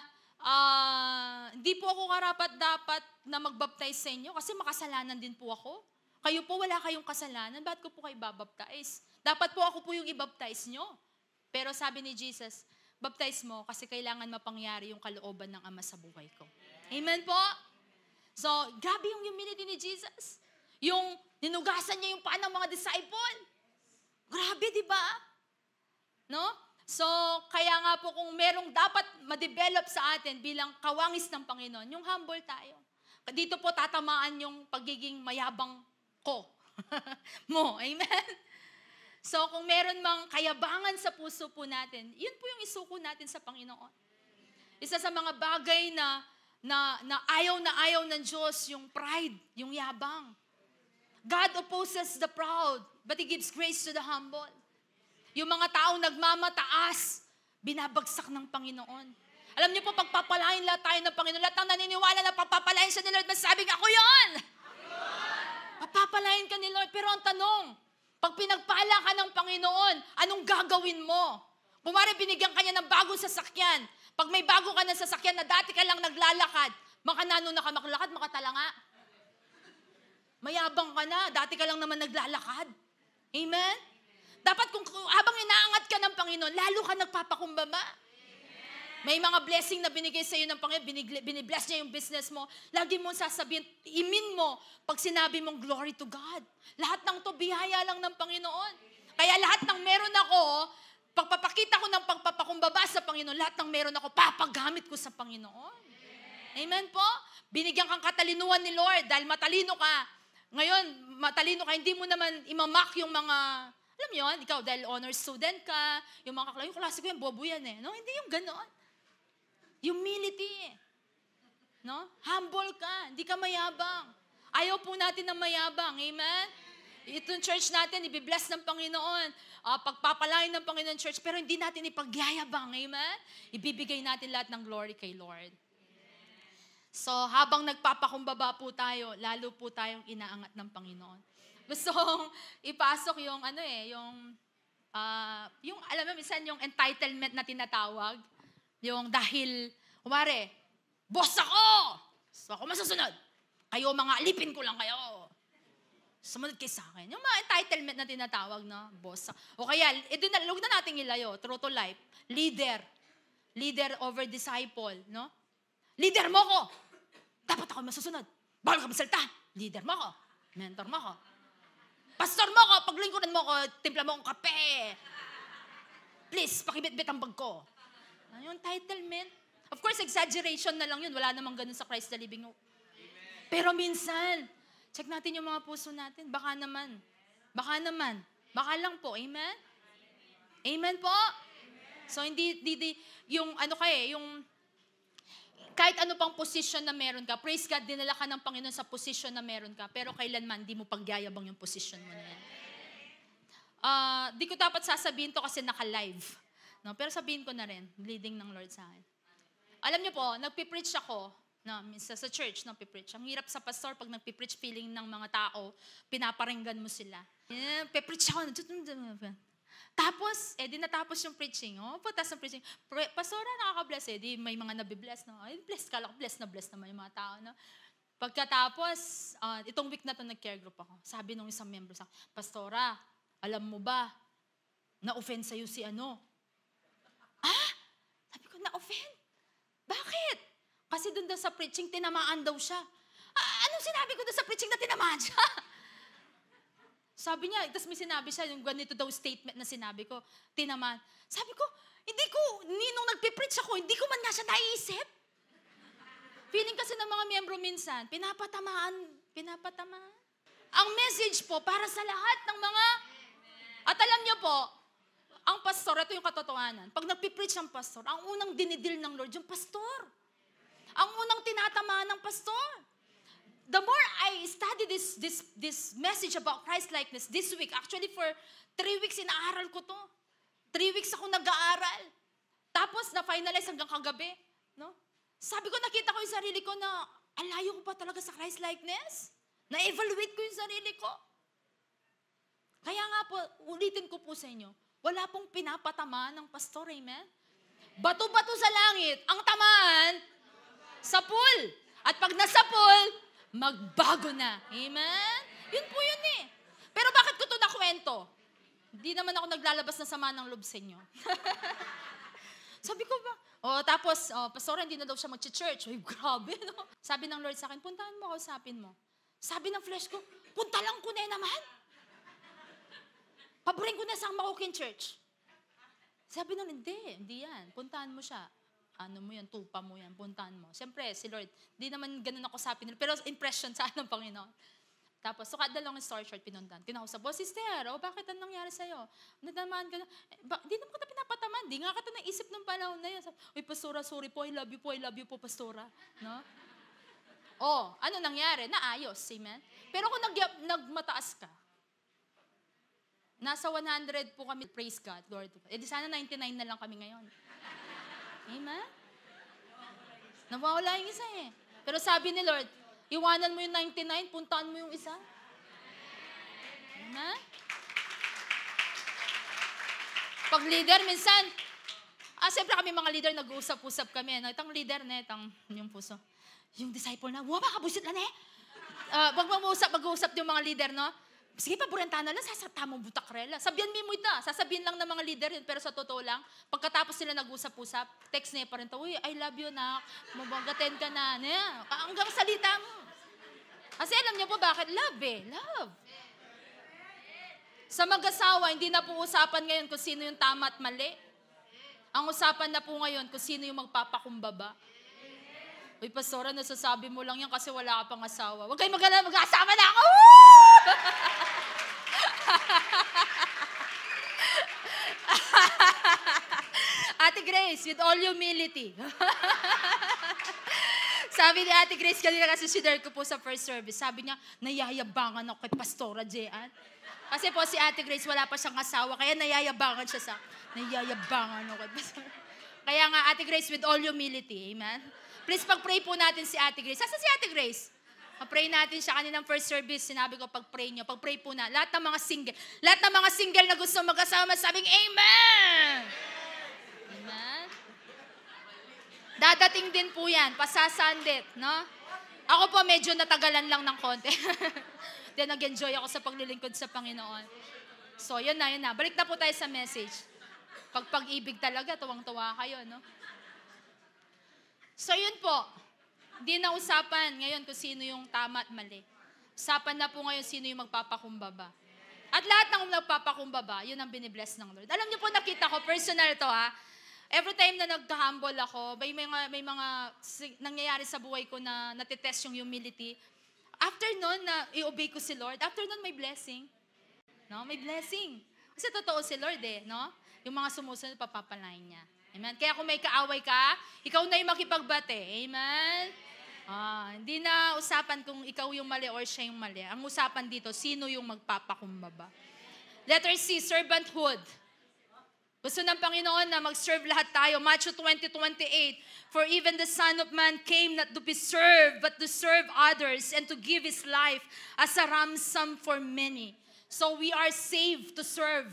hindi po ako karapat-dapat na magbaptize sa inyo kasi makasalanan din po ako. Kayo po wala kayong kasalanan, bakit ko po kayo babaptize? Dapat po ako po yung ibaptize nyo. Pero sabi ni Jesus, baptize mo kasi kailangan mapangyari yung kalooban ng Ama sa buhay ko. Amen po? So, grabe yung humility ni Jesus. Yung ninugasan niya yung paa ng mga disciple. Grabe, di ba? No? So, kaya nga po kung merong dapat ma-develop sa atin bilang kawangis ng Panginoon, yung humble tayo. Dito po tatamaan yung pagiging mayabang ko. Mo. Amen? So, kung meron mang kayabangan sa puso po natin, yun po yung isuko natin sa Panginoon. Isa sa mga bagay na ayaw ng Diyos, yung pride, yung yabang. God opposes the proud, but He gives grace to the humble. Yung mga taong nagmamataas, binabagsak ng Panginoon. Alam niyo po, pagpapalain lahat tayo ng Panginoon, lahat ng naniniwala na pagpapalain siya ni Lord, masasabing, ako yun! Papapalain ka ni Lord. Pero ang tanong, pag pinagpala ka ng Panginoon, anong gagawin mo? Kumari, binigyan ka niya ng bagong sasakyan. Pag may bago ka na sasakyan na dati ka lang naglalakad, makanano na ka makalakad, makatalanga. Mayabang ka na, dati ka lang naman naglalakad. Amen? Dapat kung habang inaangat ka ng Panginoon, lalo ka nagpapakumbaba. May mga blessing na binigay sa iyo ng Panginoon, binibless niya yung business mo. Lagi mo sasabihin, imin mo pag sinabi mong glory to God. Lahat ng to, biyaya lang ng Panginoon. Kaya lahat ng meron ako, pagpapakita ko ng pagpapakumbaba sa Panginoon, lahat ng meron ako, papagamit ko sa Panginoon. Amen po? Binigyan kang katalinuhan ni Lord dahil matalino ka. Ngayon, matalino ka, hindi mo naman imamak yung mga, alam mo yun, ikaw dahil honor student ka, yung mga yung klase ko yan, bobo yan eh. No? Hindi yung ganoon. Humility. No? Humble ka, hindi ka mayabang. Ayaw po natin ng mayabang. Amen? Itong church natin, ibibless ng Panginoon. Pagpapalain ng Panginoon church, pero hindi natin ipagyayabang. Amen? Ibibigay natin lahat ng glory kay Lord. So, habang nagpapakumbaba po tayo, lalo po tayong inaangat ng Panginoon. Gusto kong ipasok yung alam mo, minsan yung entitlement na tinatawag. Yung dahil, kumare, boss ako! So ako masusunod. Kayo mga alipin ko lang kayo. Sumunod kayo sa akin. Yung mga entitlement na tinatawag na boss. O kaya, huwag na natin ilayo, true to life. Leader over disciple, no? Leader mo ko! Dapat ako masusunod. Bawal ka masalta. Leader mo ko. Mentor mo ko. Pastor mo ko, paglingkuran mo ko, timpla mo akong kape. Please, pakibit-bit ang bag ko. Yung entitlement. Of course, exaggeration na lang yun. Wala namang ganun sa Christ the Living Hope. Pero minsan, check natin yung mga puso natin. Baka naman. Baka lang po. Amen? Amen po? So, hindi yung kahit ano pang position na meron ka, praise God, dinala ka ng Panginoon sa position na meron ka, pero kailanman, hindi mo pagyayabang yung position mo na yan. Di ko dapat sasabihin to kasi naka-live. No? Pero sabihin ko na rin, leading ng Lord sa akin. Alam niyo po, nagpipreach ako, no, minsan sa church, nagpipreach. Ang hirap sa pastor, pag nagpipreach, feeling ng mga tao, pinaparinggan mo sila. Pipreach ako, tapos, di natapos yung preaching. Patas ng preaching. Pastora, nakaka-bless di may mga nabibless. No? Ay, bless ka lang, bless naman yung mga tao. No? Pagkatapos, itong week na to nag-care group ako. Sabi nung isang member sa Pastora, alam mo ba, na-offend sa'yo si ano? Sabi ko, na-offend? Bakit? Kasi doon daw sa preaching, tinamaan daw siya. Anong sinabi ko doon sa preaching na tinamaan siya? Sabi niya, tapos may sinabi siya, yung ganito daw statement na sinabi ko, tinamaan. Sabi ko, nung nagpipreach ako, hindi ko man nga siya naiisip. Feeling kasi ng mga miyembro minsan, pinapatamaan. Ang message po, para sa lahat ng mga, at alam niyo po, ang pastor, ito yung katotohanan. Pag nagpipreach ang pastor, ang unang dinidil ng Lord, yung pastor. Ang unang tinatamaan ng pastor. The more I study this message about Christ-likeness this week, actually for 3 weeks, inaaral ko to. 3 weeks ako nag-aaral. Tapos na-finalize hanggang kagabi. No? Sabi ko, nakita ko yung sarili ko na, alayo ko pa talaga sa Christ-likeness. Na-evaluate ko yung sarili ko. Kaya nga po, ulitin ko po sa inyo, wala pong pinapatamaan ng pastor, amen? Bato-bato sa langit, ang tamaan sa pool. At pag nasa pool, magbago na. Amen? Yun po yun eh. Pero bakit ko ito nakwento? Hindi naman ako naglalabas ng sama ng loob sa inyo. Sabi ko ba? Tapos, pastora, hindi na daw siya mag-church. Ay, grabe, no? Sabi ng Lord sa akin, puntahan mo, kausapin mo. Sabi ng flesh ko, punta lang ko na naman. Paborin ko na sa Makukin Church. Sabi nun, hindi yan. Puntahan mo siya. Ano mo yan, tupa mo yan, puntahan mo. Siyempre, si Lord, di naman ganun ako sapin nila, pero impression sa ng Panginoon. Tapos, so kada long story short, pinundan. Kinausap, sister, bakit anong nangyari sa'yo? Nadamaan ka na. Di naman kita pinapataman, di nga kita naisip ng panahon na yun. Uy, pastora, sorry po, I love you po, pastora. No? Ano nangyari? Naayos, amen? Pero kung nagmataas ka, nasa 100 po kami, praise God, glory to God. Di sana 99 na lang kami ngayon. Amen? Nawawala yung isa eh. Pero sabi ni Lord, iwanan mo yung 99, puntaan mo yung isa. Amen? Pag leader, minsan, siyempre kami mga leader, nag-uusap-usap kami. No? Itang leader na, yung puso. Yung disciple na, makabusit lang eh. Pag mag-uusap yung mga leader, no? Sige, paborenta na lang, sasata mo butakrela. Sabihan mo ita, sasabihin lang ng mga leader yun, pero sa totoo lang, pagkatapos sila nag-usap-usap, text niya pa rin to, uy, I love you na, mabagaten ka na. Hanggang salita mo. Kasi alam niyo po bakit? Love eh, love. Sa mag-asawa, hindi na po usapan ngayon kung sino yung tama at mali. Ang usapan na po ngayon kung sino yung magpapakumbaba. Uy, pastora, nasasabi mo lang yan kasi wala ka pang asawa. Huwag kayo mag-asawa na ako! Ate Grace, with all humility. Sabi ni Ate Grace, kanina kasi sinare ko po sa first service, sabi niya, nayayabangan ako kay Pastora Jean. Kasi po si Ate Grace, wala pa siyang asawa, kaya nayayabangan siya sa, nayayabangan ako kay Pastora. Kaya nga, Ate Grace, with all humility, amen? Please, pag-pray po natin si Ate Grace. Saan si Ate Grace? Pag-pray natin siya kaninang first service. Sinabi ko, pag-pray nyo. Pag-pray po na. Lahat ng mga single na gusto mag-asawa, sabing, Amen! Amen? Dadating din po yan. Pasasandit, no? Ako po, medyo natagalan lang ng konti. Then, nag-enjoy ako sa paglilingkod sa Panginoon. So, yun na. Balik na po tayo sa message. Pag-ibig talaga, tuwang-tuwa kayo, no? So, yun po. Hindi na usapan ngayon kung sino yung tama at mali. Usapan na po ngayon sino yung magpapakumbaba. At lahat ng magpapakumbaba, yun ang binibless ng Lord. Alam niyo po, nakita ko, personal to ha. Every time na nagka-humble ako, may mga nangyayari sa buhay ko na natitest yung humility. After nun, na i-obey ko si Lord, after nun may blessing. No? May blessing. Kasi totoo si Lord eh, no? Yung mga sumusunod, papapalain niya. Amen? Kaya kung may kaaway ka, ikaw na yung makipagbate. Amen? Hindi na usapan kung ikaw yung mali or siya yung mali. Ang usapan dito, sino yung magpapakumbaba. Letter C, servanthood. Gusto ng Panginoon na mag-serve lahat tayo. Matthew 20:28, for even the Son of Man came not to be served, but to serve others and to give His life as a ransom for many. So we are saved to serve.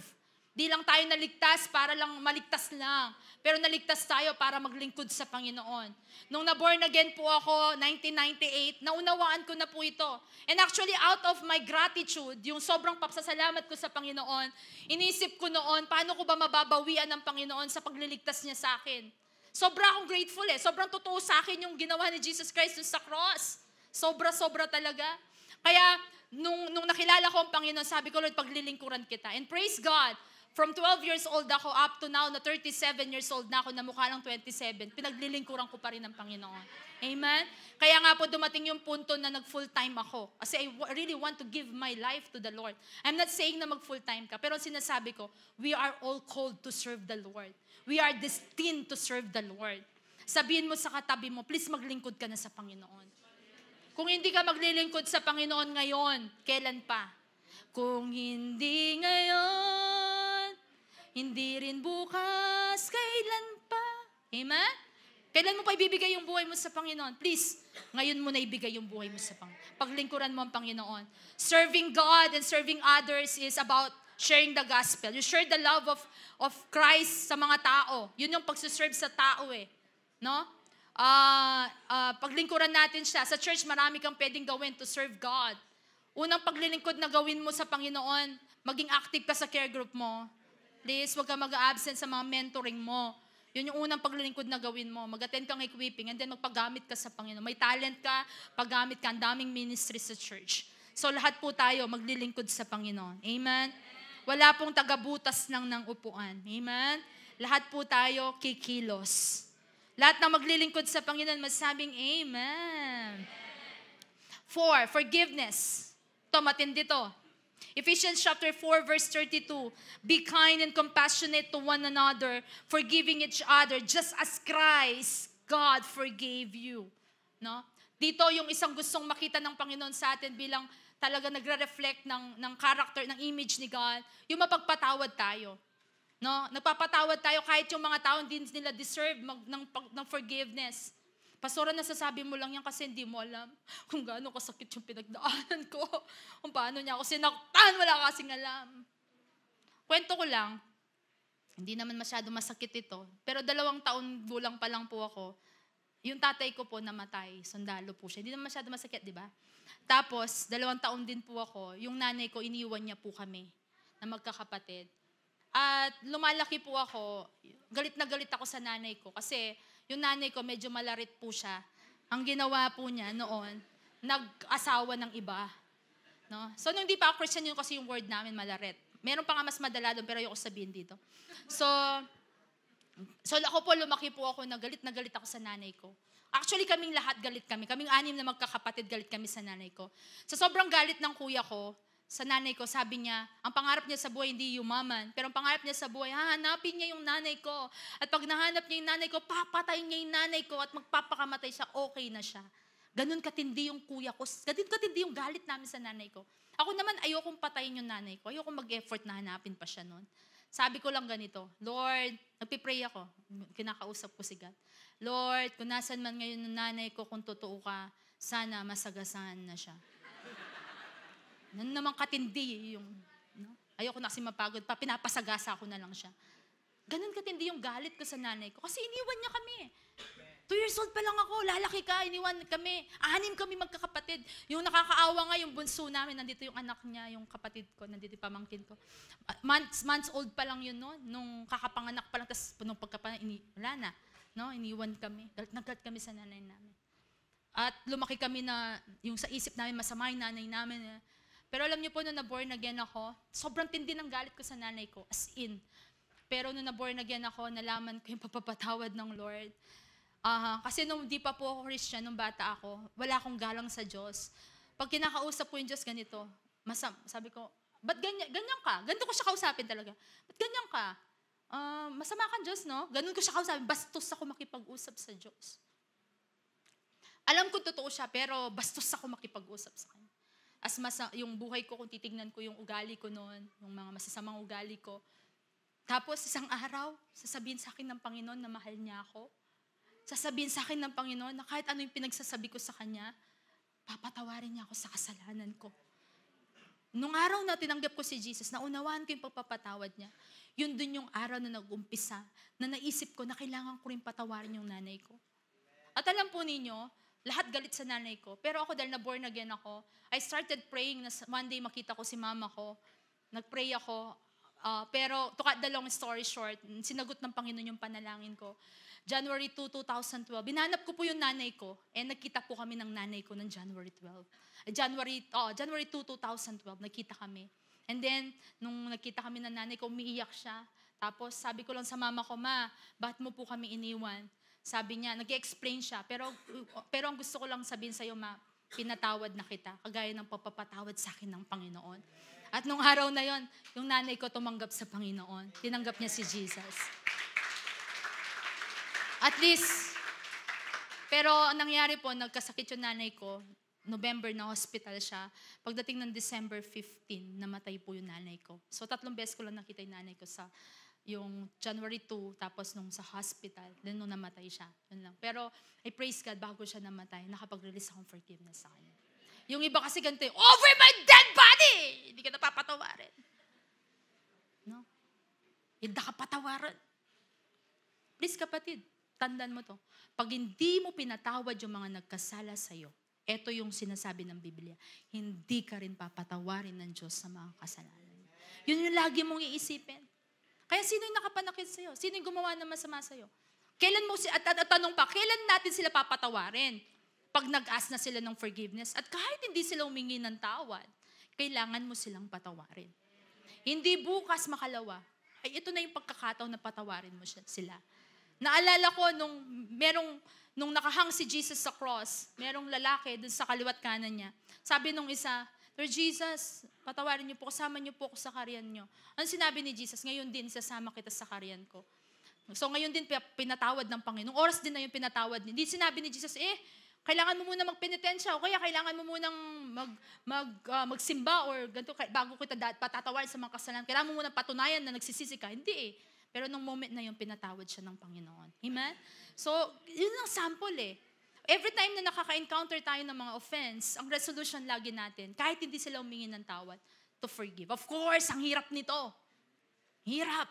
Di lang tayo naligtas para lang maligtas lang. Pero naligtas tayo para maglingkod sa Panginoon. Nung na-born again po ako, 1998, naunawaan ko na po ito. And actually, out of my gratitude, yung sobrang papasalamat ko sa Panginoon, inisip ko noon, paano ko ba mababawian ng Panginoon sa pagliligtas niya sa akin? Sobra akong grateful eh. Sobrang totoo sa akin yung ginawa ni Jesus Christ sa cross. Sobra-sobra talaga. Kaya, nung nakilala ko ang Panginoon, sabi ko, Lord, paglilingkuran kita. And praise God, from 12 years old ako up to now, na 37 years old na ako, na mukha lang 27, pinaglilingkuran ko pa rin ng Panginoon. Amen? Kaya nga po dumating yung punto na nag-full-time ako. Kasi I really want to give my life to the Lord. I'm not saying na mag-full-time ka, pero sinasabi ko, we are all called to serve the Lord. We are destined to serve the Lord. Sabihin mo sa katabi mo, please maglingkod ka na sa Panginoon. Kung hindi ka maglilingkod sa Panginoon ngayon, kailan pa? Kung hindi ngayon, hindi rin bukas, kailan pa? Amen? Kailan mo pa ibibigay yung buhay mo sa Panginoon? Please, ngayon mo na ibigay yung buhay mo sa Panginoon. Paglingkuran mo ang Panginoon. Serving God and serving others is about sharing the gospel. You share the love of Christ sa mga tao. Yun yung pagsuserve sa tao eh. No? Paglingkuran natin siya. Sa church, marami kang pwedeng gawin to serve God. Unang paglilingkod na gawin mo sa Panginoon, maging active ka sa care group mo. Please, huwag ka mag-absent sa mga mentoring mo. Yun yung unang paglilingkod na gawin mo. Mag-attend kang equipping and then magpagamit ka sa Panginoon. May talent ka, paggamit ka, ang daming ministry sa church. So lahat po tayo maglilingkod sa Panginoon. Amen? Wala pong tagabutas lang ng upuan. Amen? Lahat po tayo kikilos. Lahat na maglilingkod sa Panginoon, masabing Amen. 4, forgiveness. Ito, matindi to. Ephesians chapter 4, verse 32. Be kind and compassionate to one another, forgiving each other, just as Christ, God, forgave you. No? Dito yung isang gustong makita ng Panginoon sa atin bilang talaga nagre-reflect ng character, ng image ni God, yung mapagpatawad tayo. No? Nagpapatawad tayo kahit yung mga tao hindi nila deserve ng forgiveness. Pastora, nasasabi mo lang yan kasi hindi mo alam kung gaano kasakit yung pinagdaanan ko. Kung paano niya ako sinaktan, wala kasing alam. Kwento ko lang, hindi naman masyado masakit ito. Pero 2 taon gulang pa lang po ako. Yung tatay ko po namatay, sundalo po siya. Hindi naman masyado masakit, di ba? Tapos, 2 taon din po ako. Yung nanay ko, iniwan niya po kami na magkakapatid. At lumalaki po ako, galit na galit ako sa nanay ko kasi yung nanay ko medyo malarit po siya. Ang ginawa po niya noon, nag-asawa ng iba. No? So nung di pa ako Christian yun kasi yung word namin malarit. Meron pa nga mas madala doon pero ayoko sabihin dito. So ako po lumaki po ako na galit ako sa nanay ko. Actually kaming lahat galit kami. Kaming 6 na magkakapatid galit kami sa nanay ko. So sobrang galit ng kuya ko sa nanay ko, sabi niya, ang pangarap niya sa buhay hindi yumaman, pero ang pangarap niya sa buhay, hahanapin niya yung nanay ko. At pag nahanap niya yung nanay ko, papatayin niya yung nanay ko at magpapakamatay siya, okay na siya. Ganun katindi yung kuya ko, ganun katindi yung galit namin sa nanay ko. Ako naman, ayokong patayin yung nanay ko, ayokong mag-effort na hanapin pa siya noon. Sabi ko lang ganito, Lord, nagpipray ako, kinakausap ko si God. Lord, kung nasan man ngayon yung nanay ko, kung totoo ka, sana masagasaan na siya. Nan naman katindi yung, no? Ayoko na kasi mapagod pa, pinapasagasa ko na lang siya. Ganun katindi yung galit ko sa nanay ko. Kasi iniwan niya kami. 2 years old pa lang ako, lalaki ka, iniwan kami. 6 kami magkakapatid. Yung nakakaawa nga, yung bunso namin, nandito yung anak niya, yung kapatid ko, nandito yung pamangkin ko. Months old pa lang yun, no? Nung kakapanganak pa lang, tapos nung pagkapanganak, wala na. No? Iniwan kami. Galit kami sa nanay namin. At lumaki kami na, yung sa isip namin, masama yung nanay namin. Pero alam niyo po, nung na-born again ako, sobrang tindi ng galit ko sa nanay ko, as in. Pero nung na-born again ako, nalaman ko yung papapatawad ng Lord. Kasi nung di pa po ako Christian, nung bata ako, wala akong galang sa Diyos. Pag kinakausap ko yung Diyos ganito, sabi ko, ba't ganyan ka? Ganito ko siya kausapin talaga. Ba't ganyan ka? Masama kang Diyos, no? Ganun ko siya kausapin. Bastos ako makipag-usap sa Diyos. Alam ko totoo siya, pero bastos ako makipag-usap sa Kanya. yung buhay ko, kung titignan ko yung ugali ko noon, yung mga masasamang ugali ko. Tapos isang araw, sasabihin sa akin ng Panginoon na mahal niya ako. Sasabihin sa akin ng Panginoon na kahit ano yung pinagsasabi ko sa Kanya, papatawarin niya ako sa kasalanan ko. Nung araw na tinanggap ko si Jesus, naunawaan ko yung pagpapatawad niya. Yun dun yung araw na nag-umpisa, na naisip ko na kailangan ko rin patawarin yung nanay ko. At alam po ninyo, lahat galit sa nanay ko. Pero ako, dahil na born again ako, I started praying na one day makita ko si mama ko. Nag-pray ako. Pero to cut the long story short, sinagot ng Panginoon yung panalangin ko. January 2, 2012, binanap ko po yung nanay ko. Nagkita po kami ng nanay ko ng January 12. January 2, 2012, nagkita kami. And then, nung nagkita kami ng nanay ko, umiiyak siya. Tapos sabi ko lang sa mama ko, Ma, bakit mo po kami iniwan? Sabi niya, nag-explain siya. Pero ang gusto ko lang sabihin sa'yo, Ma, pinatawad na kita. Kagaya ng papapatawad sa akin ng Panginoon. At nung araw na yon, yung nanay ko tumanggap sa Panginoon. Tinanggap niya si Jesus. At least, pero ang nangyari po, nagkasakit yung nanay ko. November na hospital siya. Pagdating ng December 15, namatay po yung nanay ko. So 3 beses ko lang nakita yung nanay ko sa yung January 2, tapos nung sa hospital, then nung namatay siya. Yun lang. Pero I praise God, bago siya namatay, nakapag-release akong forgiveness sa kanya. Yung iba kasi ganito, over my dead body! Hindi ka napapatawarin. No? Hindi ka patawarin. Please kapatid, tandaan mo to. Pag hindi mo pinatawad yung mga nagkasala sa'yo, ito yung sinasabi ng Biblia, hindi ka rin papatawarin ng Diyos sa mga kasalanan. Yun yung lagi mong iisipin. Kaya sino yung nakapanakit sa'yo? Sino yung gumawa ng masama sa'yo? Kailan mo, at tanong pa, kailan natin sila papatawarin? Pag nag-ask na sila ng forgiveness. At kahit hindi sila humingi ng tawad, kailangan mo silang patawarin. Hindi bukas makalawa. Ay, ito na yung pagkakataon na patawarin mo sila. Naalala ko nung nakahang si Jesus sa cross, merong lalaki dun sa kaliwat kanan niya. Sabi nung isa, Lord Jesus, patawarin niyo po, kasama niyo po ako sa karyan niyo. Ano sinabi ni Jesus? Ngayon din, sasama kita sa karyan ko. So ngayon din, pinatawad ng Panginoon. Oras din na yung pinatawad niya. Hindi sinabi ni Jesus, kailangan mo muna magpenitensya o kaya kailangan mo munang magsimba or ganito, bago kita patatawarin sa mga kasalanan. Kailangan mo muna patunayan na nagsisisi ka. Hindi Pero nung moment na yun, pinatawad siya ng Panginoon. Amen? So, yun ang sample Every time na nakaka-encounter tayo ng mga offense, ang resolution lagi natin, kahit hindi sila humingi ng tawad, to forgive. Of course, ang hirap nito. Hirap.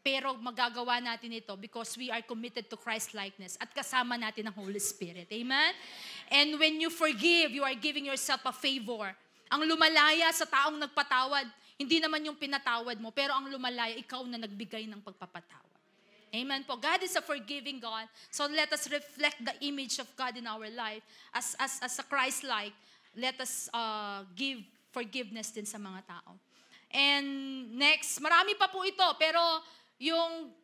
Pero magagawa natin ito because we are committed to Christ-likeness at kasama natin ang Holy Spirit. Amen? And when you forgive, you are giving yourself a favor. Ang lumalaya sa taong nagpatawad, hindi naman yung pinatawad mo, pero ang lumalaya, ikaw na nagbigay ng pagpapatawad. Amen po. God is a forgiving God. So let us reflect the image of God in our life. As a Christ-like, let us give forgiveness din sa mga tao. And next, marami pa po ito, pero yung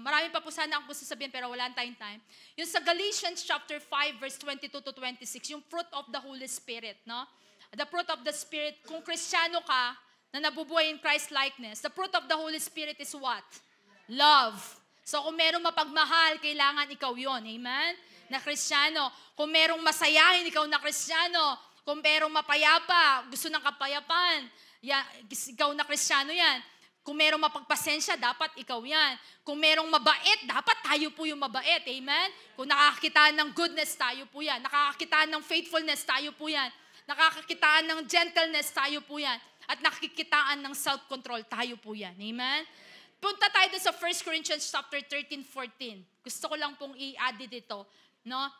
marami pa po sana ang gusto sabihin, pero wala tayong time. Yung sa Galatians chapter 5, verse 22 to 26, yung fruit of the Holy Spirit, no? The fruit of the Spirit, kung Kristiyano ka, na nabubuhay in Christ-likeness, the fruit of the Holy Spirit is what? Love. So kung merong mapagmahal, kailangan ikaw yon. Amen? Na Kristiyano. Kung merong masayahin, ikaw na Kristiyano. Kung merong mapayapa, gusto ng kapayapaan, ikaw na Kristiyano yan. Kung merong mapagpasensya, dapat ikaw yan. Kung merong mabait, dapat tayo po yung mabait. Amen? Kung nakakakitaan ng goodness, tayo po yan. Nakakakitaan ng faithfulness, tayo po yan. Nakakakitaan ng gentleness, tayo po yan. At nakikitaan ng self-control, tayo po yan. Amen? Punta tayo sa 1 Corinthians chapter 13, 14. Gusto ko lang pong i-add dito. No?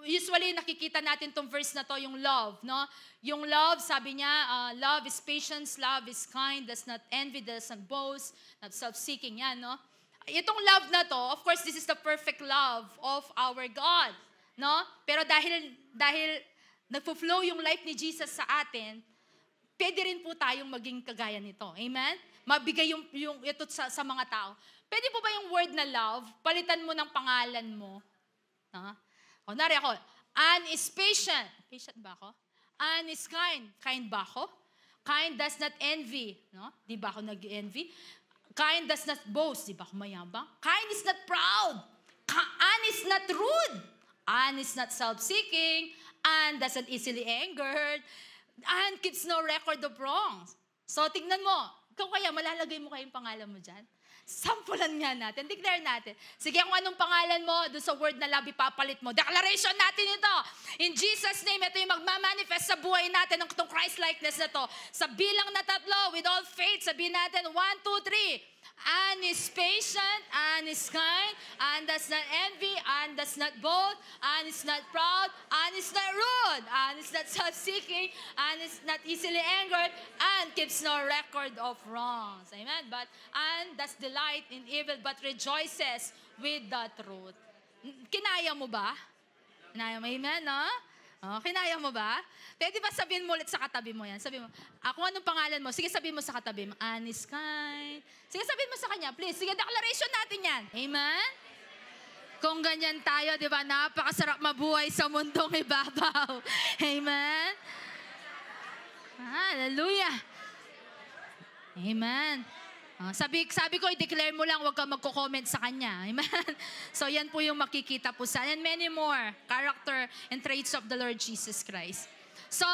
Usually, nakikita natin tong verse na to, yung love. No? Yung love, sabi niya, love is patience, love is kind, does not envy, does not boast, not self-seeking. Yan, no? Itong love na to, of course, this is the perfect love of our God. No? Pero dahil nagpo-flow yung life ni Jesus sa atin, pwede rin po tayong maging kagaya nito. Amen? Mabigay yung ito sa mga tao. Pwede po ba yung word na love, palitan mo ng pangalan mo? Kunwari ako, Ann is patient. Patient ba ako? Ann is kind. Kind ba ako? Kind does not envy. No? Di ba ako nag-envy? Kind does not boast. Di ba ako mayabang? Kind is not proud. Ann is not rude. Ann is not self-seeking. Anne doesn't easily angered. Anne keeps no record of wrongs. So tingnan mo, ikaw kaya malalagay mo kayong pangalan mo dyan? Sampulan nga natin, declare natin. Sige, kung anong pangalan mo, doon sa word na love, ipapalit mo. Declaration natin ito. In Jesus' name, ito yung magmamanifest sa buhay natin ng itong Christ-likeness na to. Sa bilang na 3, with all faith, sabihin natin, 1, 2, 3. Anne is patient, Anne is kind, Anne does not envy, Anne does not boast, Anne is not proud, Anne is not rude, Anne is not self-seeking, Anne is not easily angered, Anne keeps no record of wrongs. Amen? But Anne does delight in evil but rejoices with the truth. Kinaya mo ba? Kinaya mo, amen, no? Oh, kinaya mo ba? Pwede ba sabihin mo ulit sa katabi mo yan? Sabihin mo, kung anong pangalan mo, sige sabihin mo sa katabi mo, Anne is kind. Sige sabihin mo sa kanya, please. Sige, declaration natin yan. Amen? Kung ganyan tayo, di ba, napakasarap mabuhay sa mundong ibabaw. Amen? Hallelujah. Amen. Sabi ko, i-declare mo lang, huwag kang magko-comment sa kanya. Amen? So, yan po yung makikita po sa, and many more character and traits of the Lord Jesus Christ. So,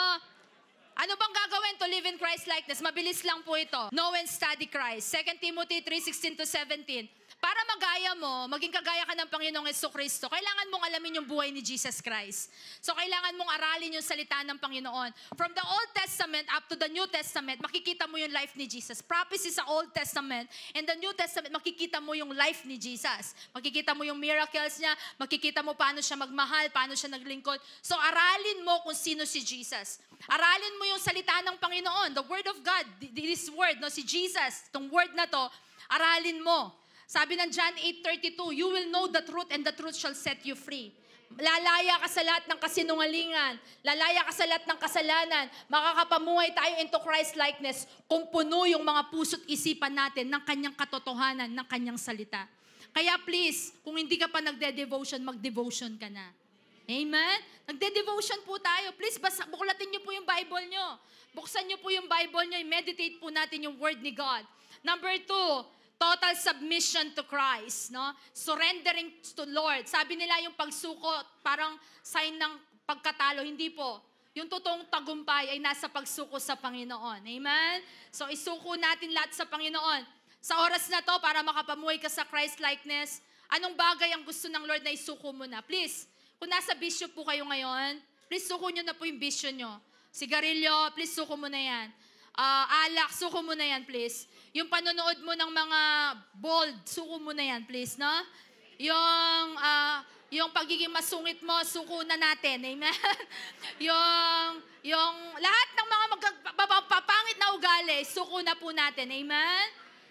ano bang gagawin to live in Christ-likeness? Mabilis lang po ito. Know and study Christ. 2 Timothy 3:16-17. Para magaya mo, maging kagaya ka ng Panginoong Jesucristo, kailangan mong alamin yung buhay ni Jesus Christ. So, kailangan mong aralin yung salita ng Panginoon. From the Old Testament up to the New Testament, makikita mo yung life ni Jesus. Prophecy sa Old Testament and the New Testament, makikita mo yung life ni Jesus. Makikita mo yung miracles niya, makikita mo paano siya magmahal, paano siya naglingkod. So, aralin mo kung sino si Jesus. Aralin mo yung salita ng Panginoon, the Word of God, this Word, no, si Jesus, itong Word na to, aralin mo. Sabi ng John 8:32, you will know the truth and the truth shall set you free. Lalaya ka sa lahat ng kasinungalingan. Lalaya ka sa lahat ng kasalanan. Makakapamuhay tayo into Christ-likeness kung puno yung mga puso't isipan natin ng kanyang katotohanan, ng kanyang salita. Kaya please, kung hindi ka pa nagde-devotion, mag-devotion ka na. Amen? Nagde-devotion po tayo. Please, buklatin niyo po yung Bible niyo. Buksan niyo po yung Bible niyo. I-meditate po natin yung Word ni God. Number 2, total submission to Christ, no? Surrendering to Lord. Sabi nila yung pagsuko, parang sign ng pagkatalo. Hindi po. Yung totoong tagumpay ay nasa pagsuko sa Panginoon. Amen? So, isuko natin lahat sa Panginoon. Sa oras na to, para makapamuhay ka sa Christ-likeness, anong bagay ang gusto ng Lord na isuko mo na? Please, kung nasa bisyo po kayo ngayon, please suko nyo na po yung bisyo nyo. Sigarilyo, please suko mo na yan. Alak, suko mo na yan, please. Yung panonood mo ng mga bold, suko mo na yan, please, no? Yung pagiging masungit mo, suko na natin, amen? yung lahat ng mga papangit na ugali, suko na po natin, amen?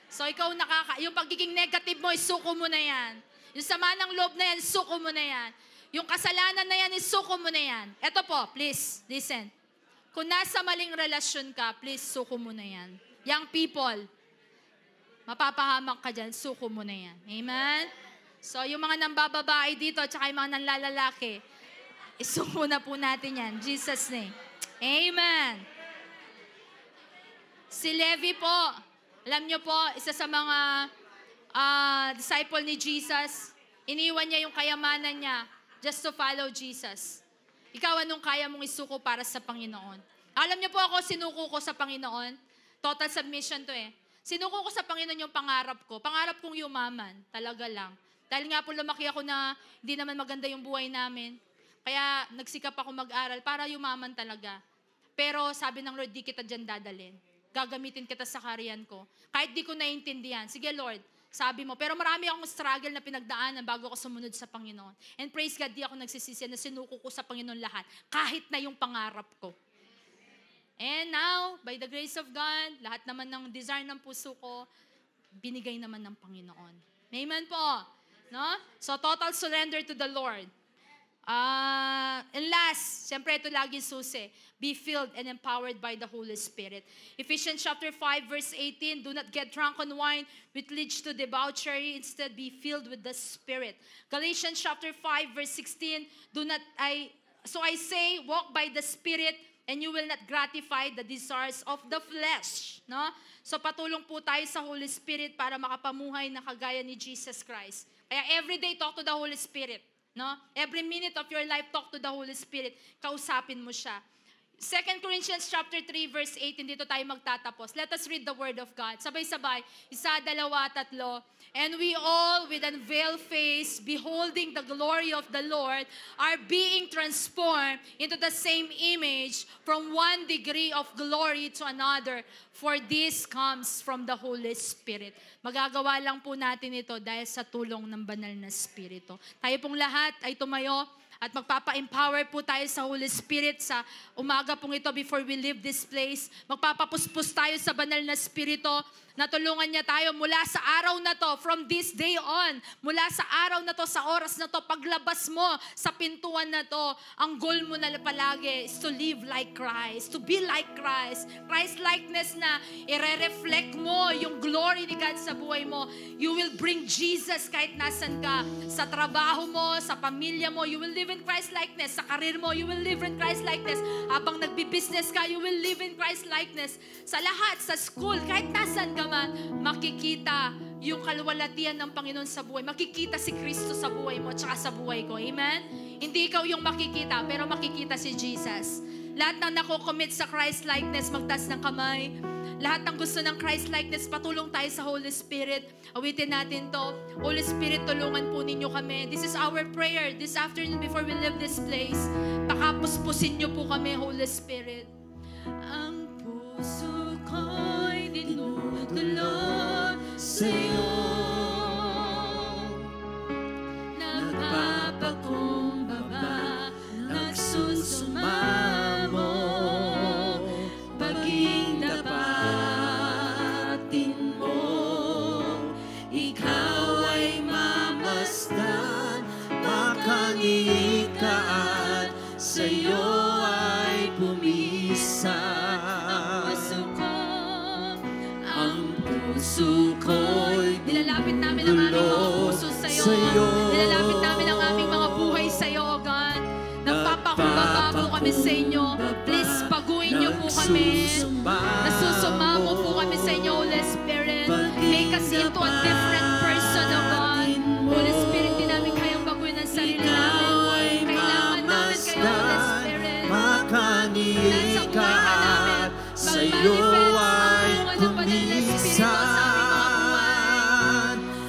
So, ikaw yung pagiging negative mo, suko mo na yan. Yung sama ng loob na yan, suko mo na yan. Yung kasalanan na yan, suko mo na yan. Eto po, please, listen. Kung nasa maling relasyon ka, please, suko mo na yan. Young people, mapapahamak ka dyan, suko mo na yan. Amen? So, yung mga nambababae dito, tsaka yung mga nanlalalaki, isuko na po natin yan. Jesus' name. Amen. Si Levi po, alam nyo po, isa sa mga disciple ni Jesus, iniwan niya yung kayamanan niya just to follow Jesus. Ikaw, anong kaya mong isuko para sa Panginoon? Alam niyo po ako, sinuko ko sa Panginoon. Total submission to eh. Sinuko ko sa Panginoon yung pangarap ko. Pangarap kong yumaman. Talaga lang. Dahil nga po lumaki ako na hindi naman maganda yung buhay namin. Kaya nagsikap ako mag-aral para yumaman talaga. Pero sabi ng Lord, di kita dyan dadalhin. Gagamitin kita sa kariyan ko. Kahit di ko naiintindihan. Sige Lord, sabi mo. Pero marami akong struggle na pinagdaanan bago ako sumunod sa Panginoon. And praise God, di ako nagsisisi na sinuko ko sa Panginoon lahat. Kahit na yung pangarap ko. And now, by the grace of God, lahat naman ng desire ng puso ko, binigay naman ng Panginoon. Amen po. No? So, total surrender to the Lord. And last, siyempre ito lagi susi, be filled and empowered by the Holy Spirit. Ephesians chapter 5 verse 18, do not get drunk on wine which leads to debauchery, instead be filled with the Spirit. Galatians chapter 5 verse 16, so I say, walk by the Spirit and you will not gratify the desires of the flesh. No? So patulong po tayo sa Holy Spirit para makapamuhay na kagaya ni Jesus Christ. Kaya everyday talk to the Holy Spirit. No? Every minute of your life, talk to the Holy Spirit. Kausapin mo siya. 2 Corinthians chapter 3 verse 18, dito tayo magtatapos. Let us read the word of God. Sabay-sabay, 1, 2, 3. And we all with unveiled face, beholding the glory of the Lord, are being transformed into the same image from one degree of glory to another. For this comes from the Holy Spirit. Magagawa lang po natin ito dahil sa tulong ng banal na Espiritu. Tayo pong lahat ay tumayo at magpapa-empower po tayo sa Holy Spirit sa umaga pong ito before we leave this place. Magpapapuspos tayo sa banal na Espiritu. Natulungan niya tayo mula sa araw na to, from this day on, mula sa araw na to, sa oras na to, paglabas mo sa pintuan na to, ang goal mo na palagi is to live like Christ, to be like Christ. Christ-likeness na ire-reflect mo yung glory ni God sa buhay mo. You will bring Jesus kahit nasan ka. Sa trabaho mo, sa pamilya mo, you will live in Christ-likeness. Sa karir mo, you will live in Christ-likeness. Habang nagbi-business ka, you will live in Christ-likeness. Sa lahat, sa school, kahit nasan ka man, makikita yung kalwalatian ng Panginoon sa buhay. Makikita si Kristo sa buhay mo at saka sa buhay ko. Amen? Hindi ikaw yung makikita, pero makikita si Jesus. Lahat ng nakocommit sa Christ-likeness, magtaas ng kamay. Lahat ng gusto ng Christ-likeness, patulong tayo sa Holy Spirit. Awitin natin to. Holy Spirit, tulungan po ninyo kami. This is our prayer this afternoon before we leave this place. Pakapuspusin nyo po kami, Holy Spirit. Ang puso ko'y dinudulog sa'yo, nagpapakumbaba, nagsusumamo, paging dapatin mo, ikaw ay mamasdan, makangiit ka at sa'yo ay pumisan. Puso ko'y nilalapit namin ang aming mga puso sa'yo. Nilalapit namin ang aming mga buhay sa'yo, O God. Nagpapakumbaba po kami sa inyo. Please, paguin niyo po kami. Nasusumamo po kami sa inyo, Holy Spirit. Make us into a different person, O God. Holy Spirit, di namin kayang baguhin ang sarili namin. Kailangan namin kayo, Holy Spirit. Nasa buhay ka namin. Mag-manifest ang bunga ng banal na Espiritu sa aming mga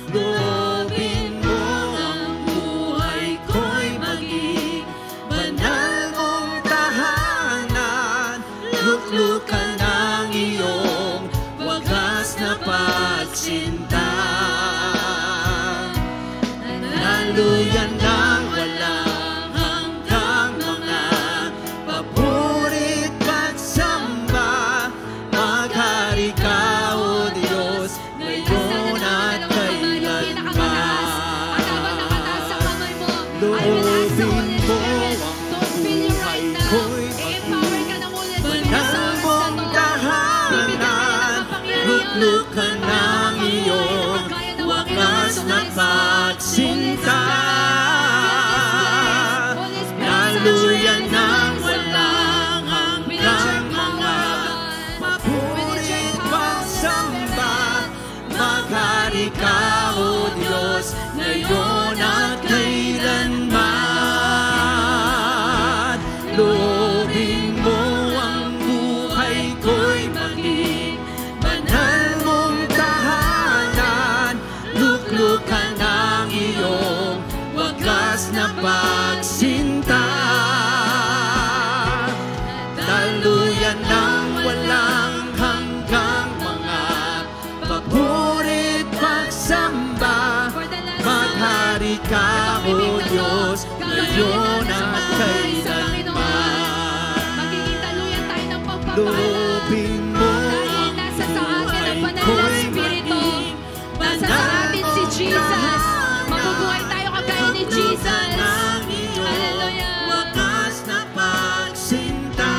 buhay. Loobin mo ang buhay ko'y maging banal mong tahanan. Luklukan ng iyong wagas na pagsinta. Naluyan ng walang hanggang mga papurit pagsamba. Maghari ka, O Diyos, ngayon at kailanman. Loobin mo ang buhay ko'y banal mong tahanan. Luklukan ng iyong wagas na pagsinta. Naluyan ng walang hanggang mga papurit pagsamba. Maghari ka, O Diyos, ngayon at kailanman. Loobin mo ang buhay ko'y maging banal mong tahanan. Luklukan ng iyong wagas na pagsinta. Daluyan ng walang hanggang mga papurit pagsamba. Maghari ka, O Diyos, ngayon at kailanman. Magiging daluyan tayo ng pagpapala. Loobin mo Dahil nasa sa atin ang banal na Espiritu. Nasa sa atin si Jesus. Mabubuhay tayo kagaya ni Jesus. Hallelujah. wagas na pagsinta.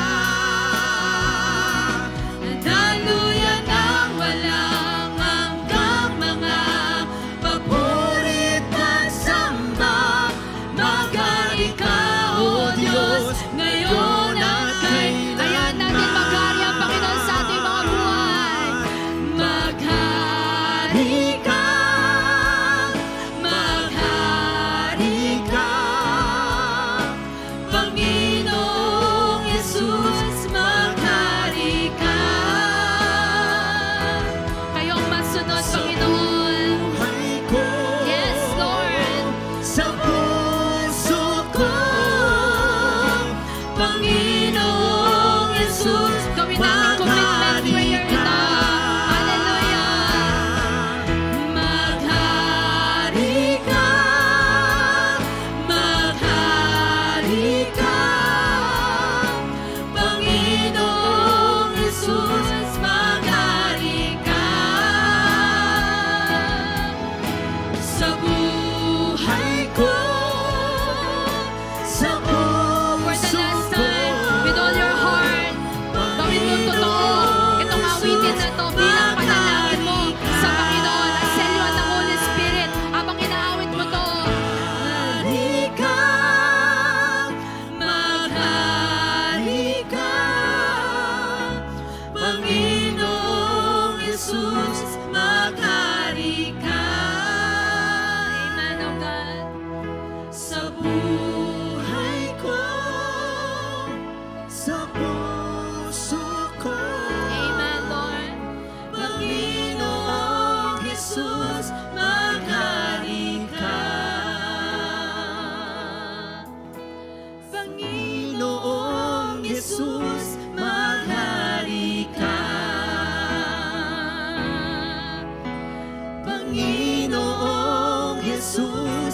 Daluyan ng walang hanggang mga Papurit pagsamba. Maghari ka, O Diyos, ngayon at kailanman. Ayan natin maghari ang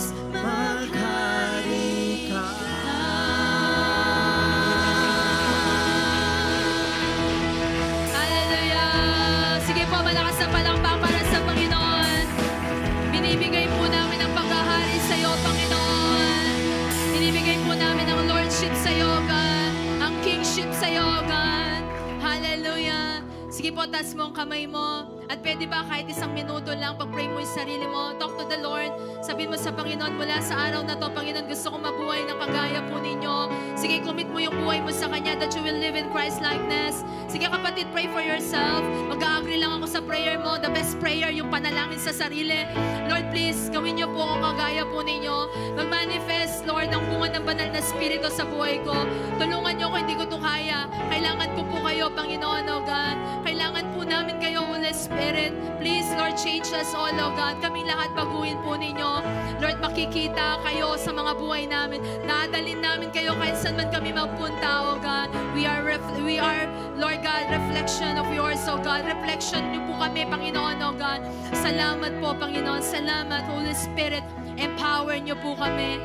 Jesus, maghari ka. Hallelujah! Sige po, malakas na palakpak para sa Panginoon. Binibigay po namin ang paghahari sa iyo, Panginoon. Binibigay po namin ang lordship sa iyo, God. Ang kingship sa iyo, God. Hallelujah! Sige po, taas mo ang kamay mo. At pwede ba kahit isang minuto lang pag-pray mo yung sarili mo, talk to the Lord, sabihin mo sa Panginoon, mula sa araw na to, Panginoon, gusto kong mabuhay ng kagaya po ninyo. Sige, commit mo yung buhay mo sa Kanya that you will live in Christ-likeness. Sige kapatid, pray for yourself. Mag-a-agree lang ako sa prayer mo. The best prayer, yung panalangin sa sarili. Lord, please, gawin niyo po kung kagaya po ninyo. Mag-manifest, Lord, ang bunga ng banal na spirito sa buhay ko. Tulungan niyo ko, hindi ko to kaya. Kailangan ko po kayo, Panginoon, O God. Kailangan po namin kayo, Holy Spirit. Please, Lord, change us all, O God. Kami lahat baguhin po ninyo. Lord, makikita kayo sa mga buhay namin. Dadalhin namin kayo kahit saan man kami magpunta, O God. We are, Lord God, reflection of yours, O God. Reflection niyo po kami, Panginoon, O God. Salamat po, Panginoon. Salamat, Holy Spirit. Empower niyo po kami.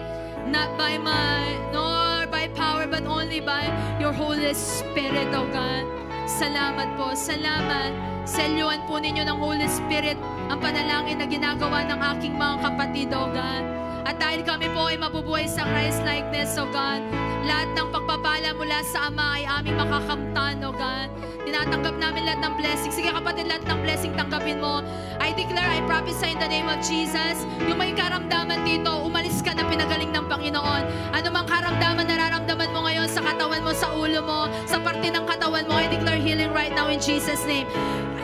Not by might, nor by power, but only by your Holy Spirit, O God. Salamat po. Salamat. Selyuan po ninyo ng Holy Spirit ang panalangin na ginagawa ng aking mga kapatid, O God. At dahil kami po ay mabubuhay sa Christ-likeness, O God, lahat ng pagpapala mula sa Ama ay aming makakamtan, O God. Tinatanggap namin lahat ng blessing. Sige kapatid, lahat ng blessing tanggapin mo. I declare, I prophesy in the name of Jesus, yung may karamdaman dito, umalis ka na pinagaling ng Panginoon. Ano mang karamdaman, nararamdaman mo ngayon sa katawan mo, sa ulo mo, sa parte ng katawan mo, I declare healing right now in Jesus' name.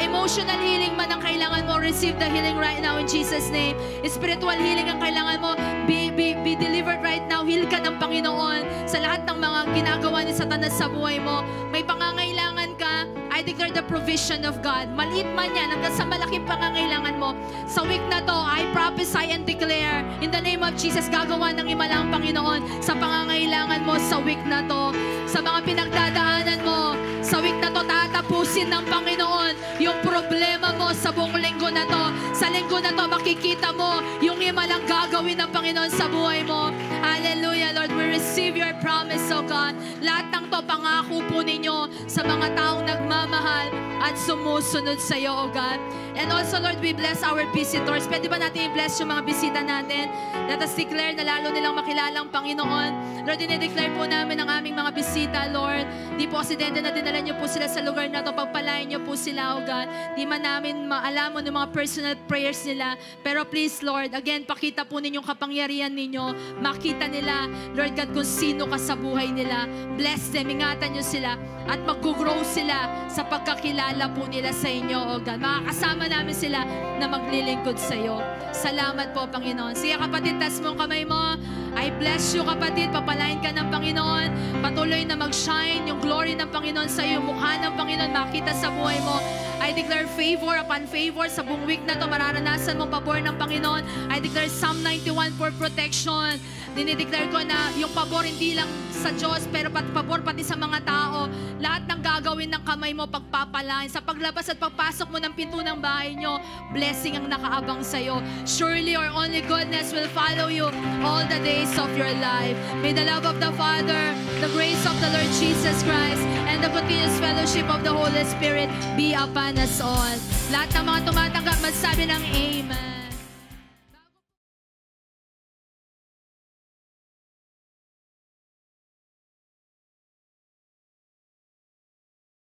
Emotional healing man ang kailangan mo, receive the healing right now in Jesus' name. Spiritual healing ang kailangan mo, be delivered right now. Heal ka ng Panginoon sa lahat ng mga ginagawa ni Satanas sa buhay mo. May pangangailangan ka, I declare the provision of God. Maliit man yan, hanggang sa malaking pangangailangan mo. Sa week na to, I prophesy and declare, in the name of Jesus, gagawa ng himala ang Panginoon sa pangangailangan mo sa week na to. Sa mga pinagdadaanan mo, sa week na to, tatapusin ng Panginoon yung problema mo sa buong linggo na to. Sa linggo na to, makikita mo yung himalang gagawin ng Panginoon sa buhay mo. Hallelujah, Lord. We receive your promise, O God. Lahat ng to, pangako po ninyo sa mga taong nagmamahal at sumusunod sa iyo, O God. And also, Lord, we bless our visitors. Pwede ba natin i-bless yung mga bisita natin? Let us declare na lalo nilang makilala ang Panginoon. Lord, dinideclare po namin ang aming mga bisita, Lord. Di po aksidente na dinala niyo po sila sa lugar na to. Pagpalain niyo po sila, O God. Di man namin maalam ng mga personal prayers nila. Pero please, Lord, again, pakita po ninyong kapangyarihan ninyo. Makita nila, Lord God, kung sino ka sa buhay nila. Bless them, ingatan niyo sila. At mag-grow sila sa pagkakilala po nila sa inyo, O God. Makakasama namin sila na maglilingkod sa iyo. Salamat po, Panginoon. Sige kapatid, tas mo ang kamay mo. I bless you, kapatid. Papalain ka ng Panginoon. Patuloy na mag-shine yung glory ng Panginoon sa iyo. Mukha ng Panginoon makita sa buhay mo. I declare favor upon favor sa buong week na to. Mararanasan mong pabor ng Panginoon. I declare Psalm 91 for protection. Dinideclare ko na yung pabor hindi lang sa Diyos, pero pabor pati sa mga tao. Lahat ng gagawin ng kamay mo, pagpapalain. Sa paglabas at pagpasok mo ng pinto ng bahay nyo, blessing ang nakaabang sa'yo. Surely your only goodness will follow you all the days of your life. May the love of the Father, the grace of the Lord Jesus Christ, and the continuous fellowship of the Holy Spirit be upon us all. Lahat ng mga tumatanggap, magsabi ng Amen.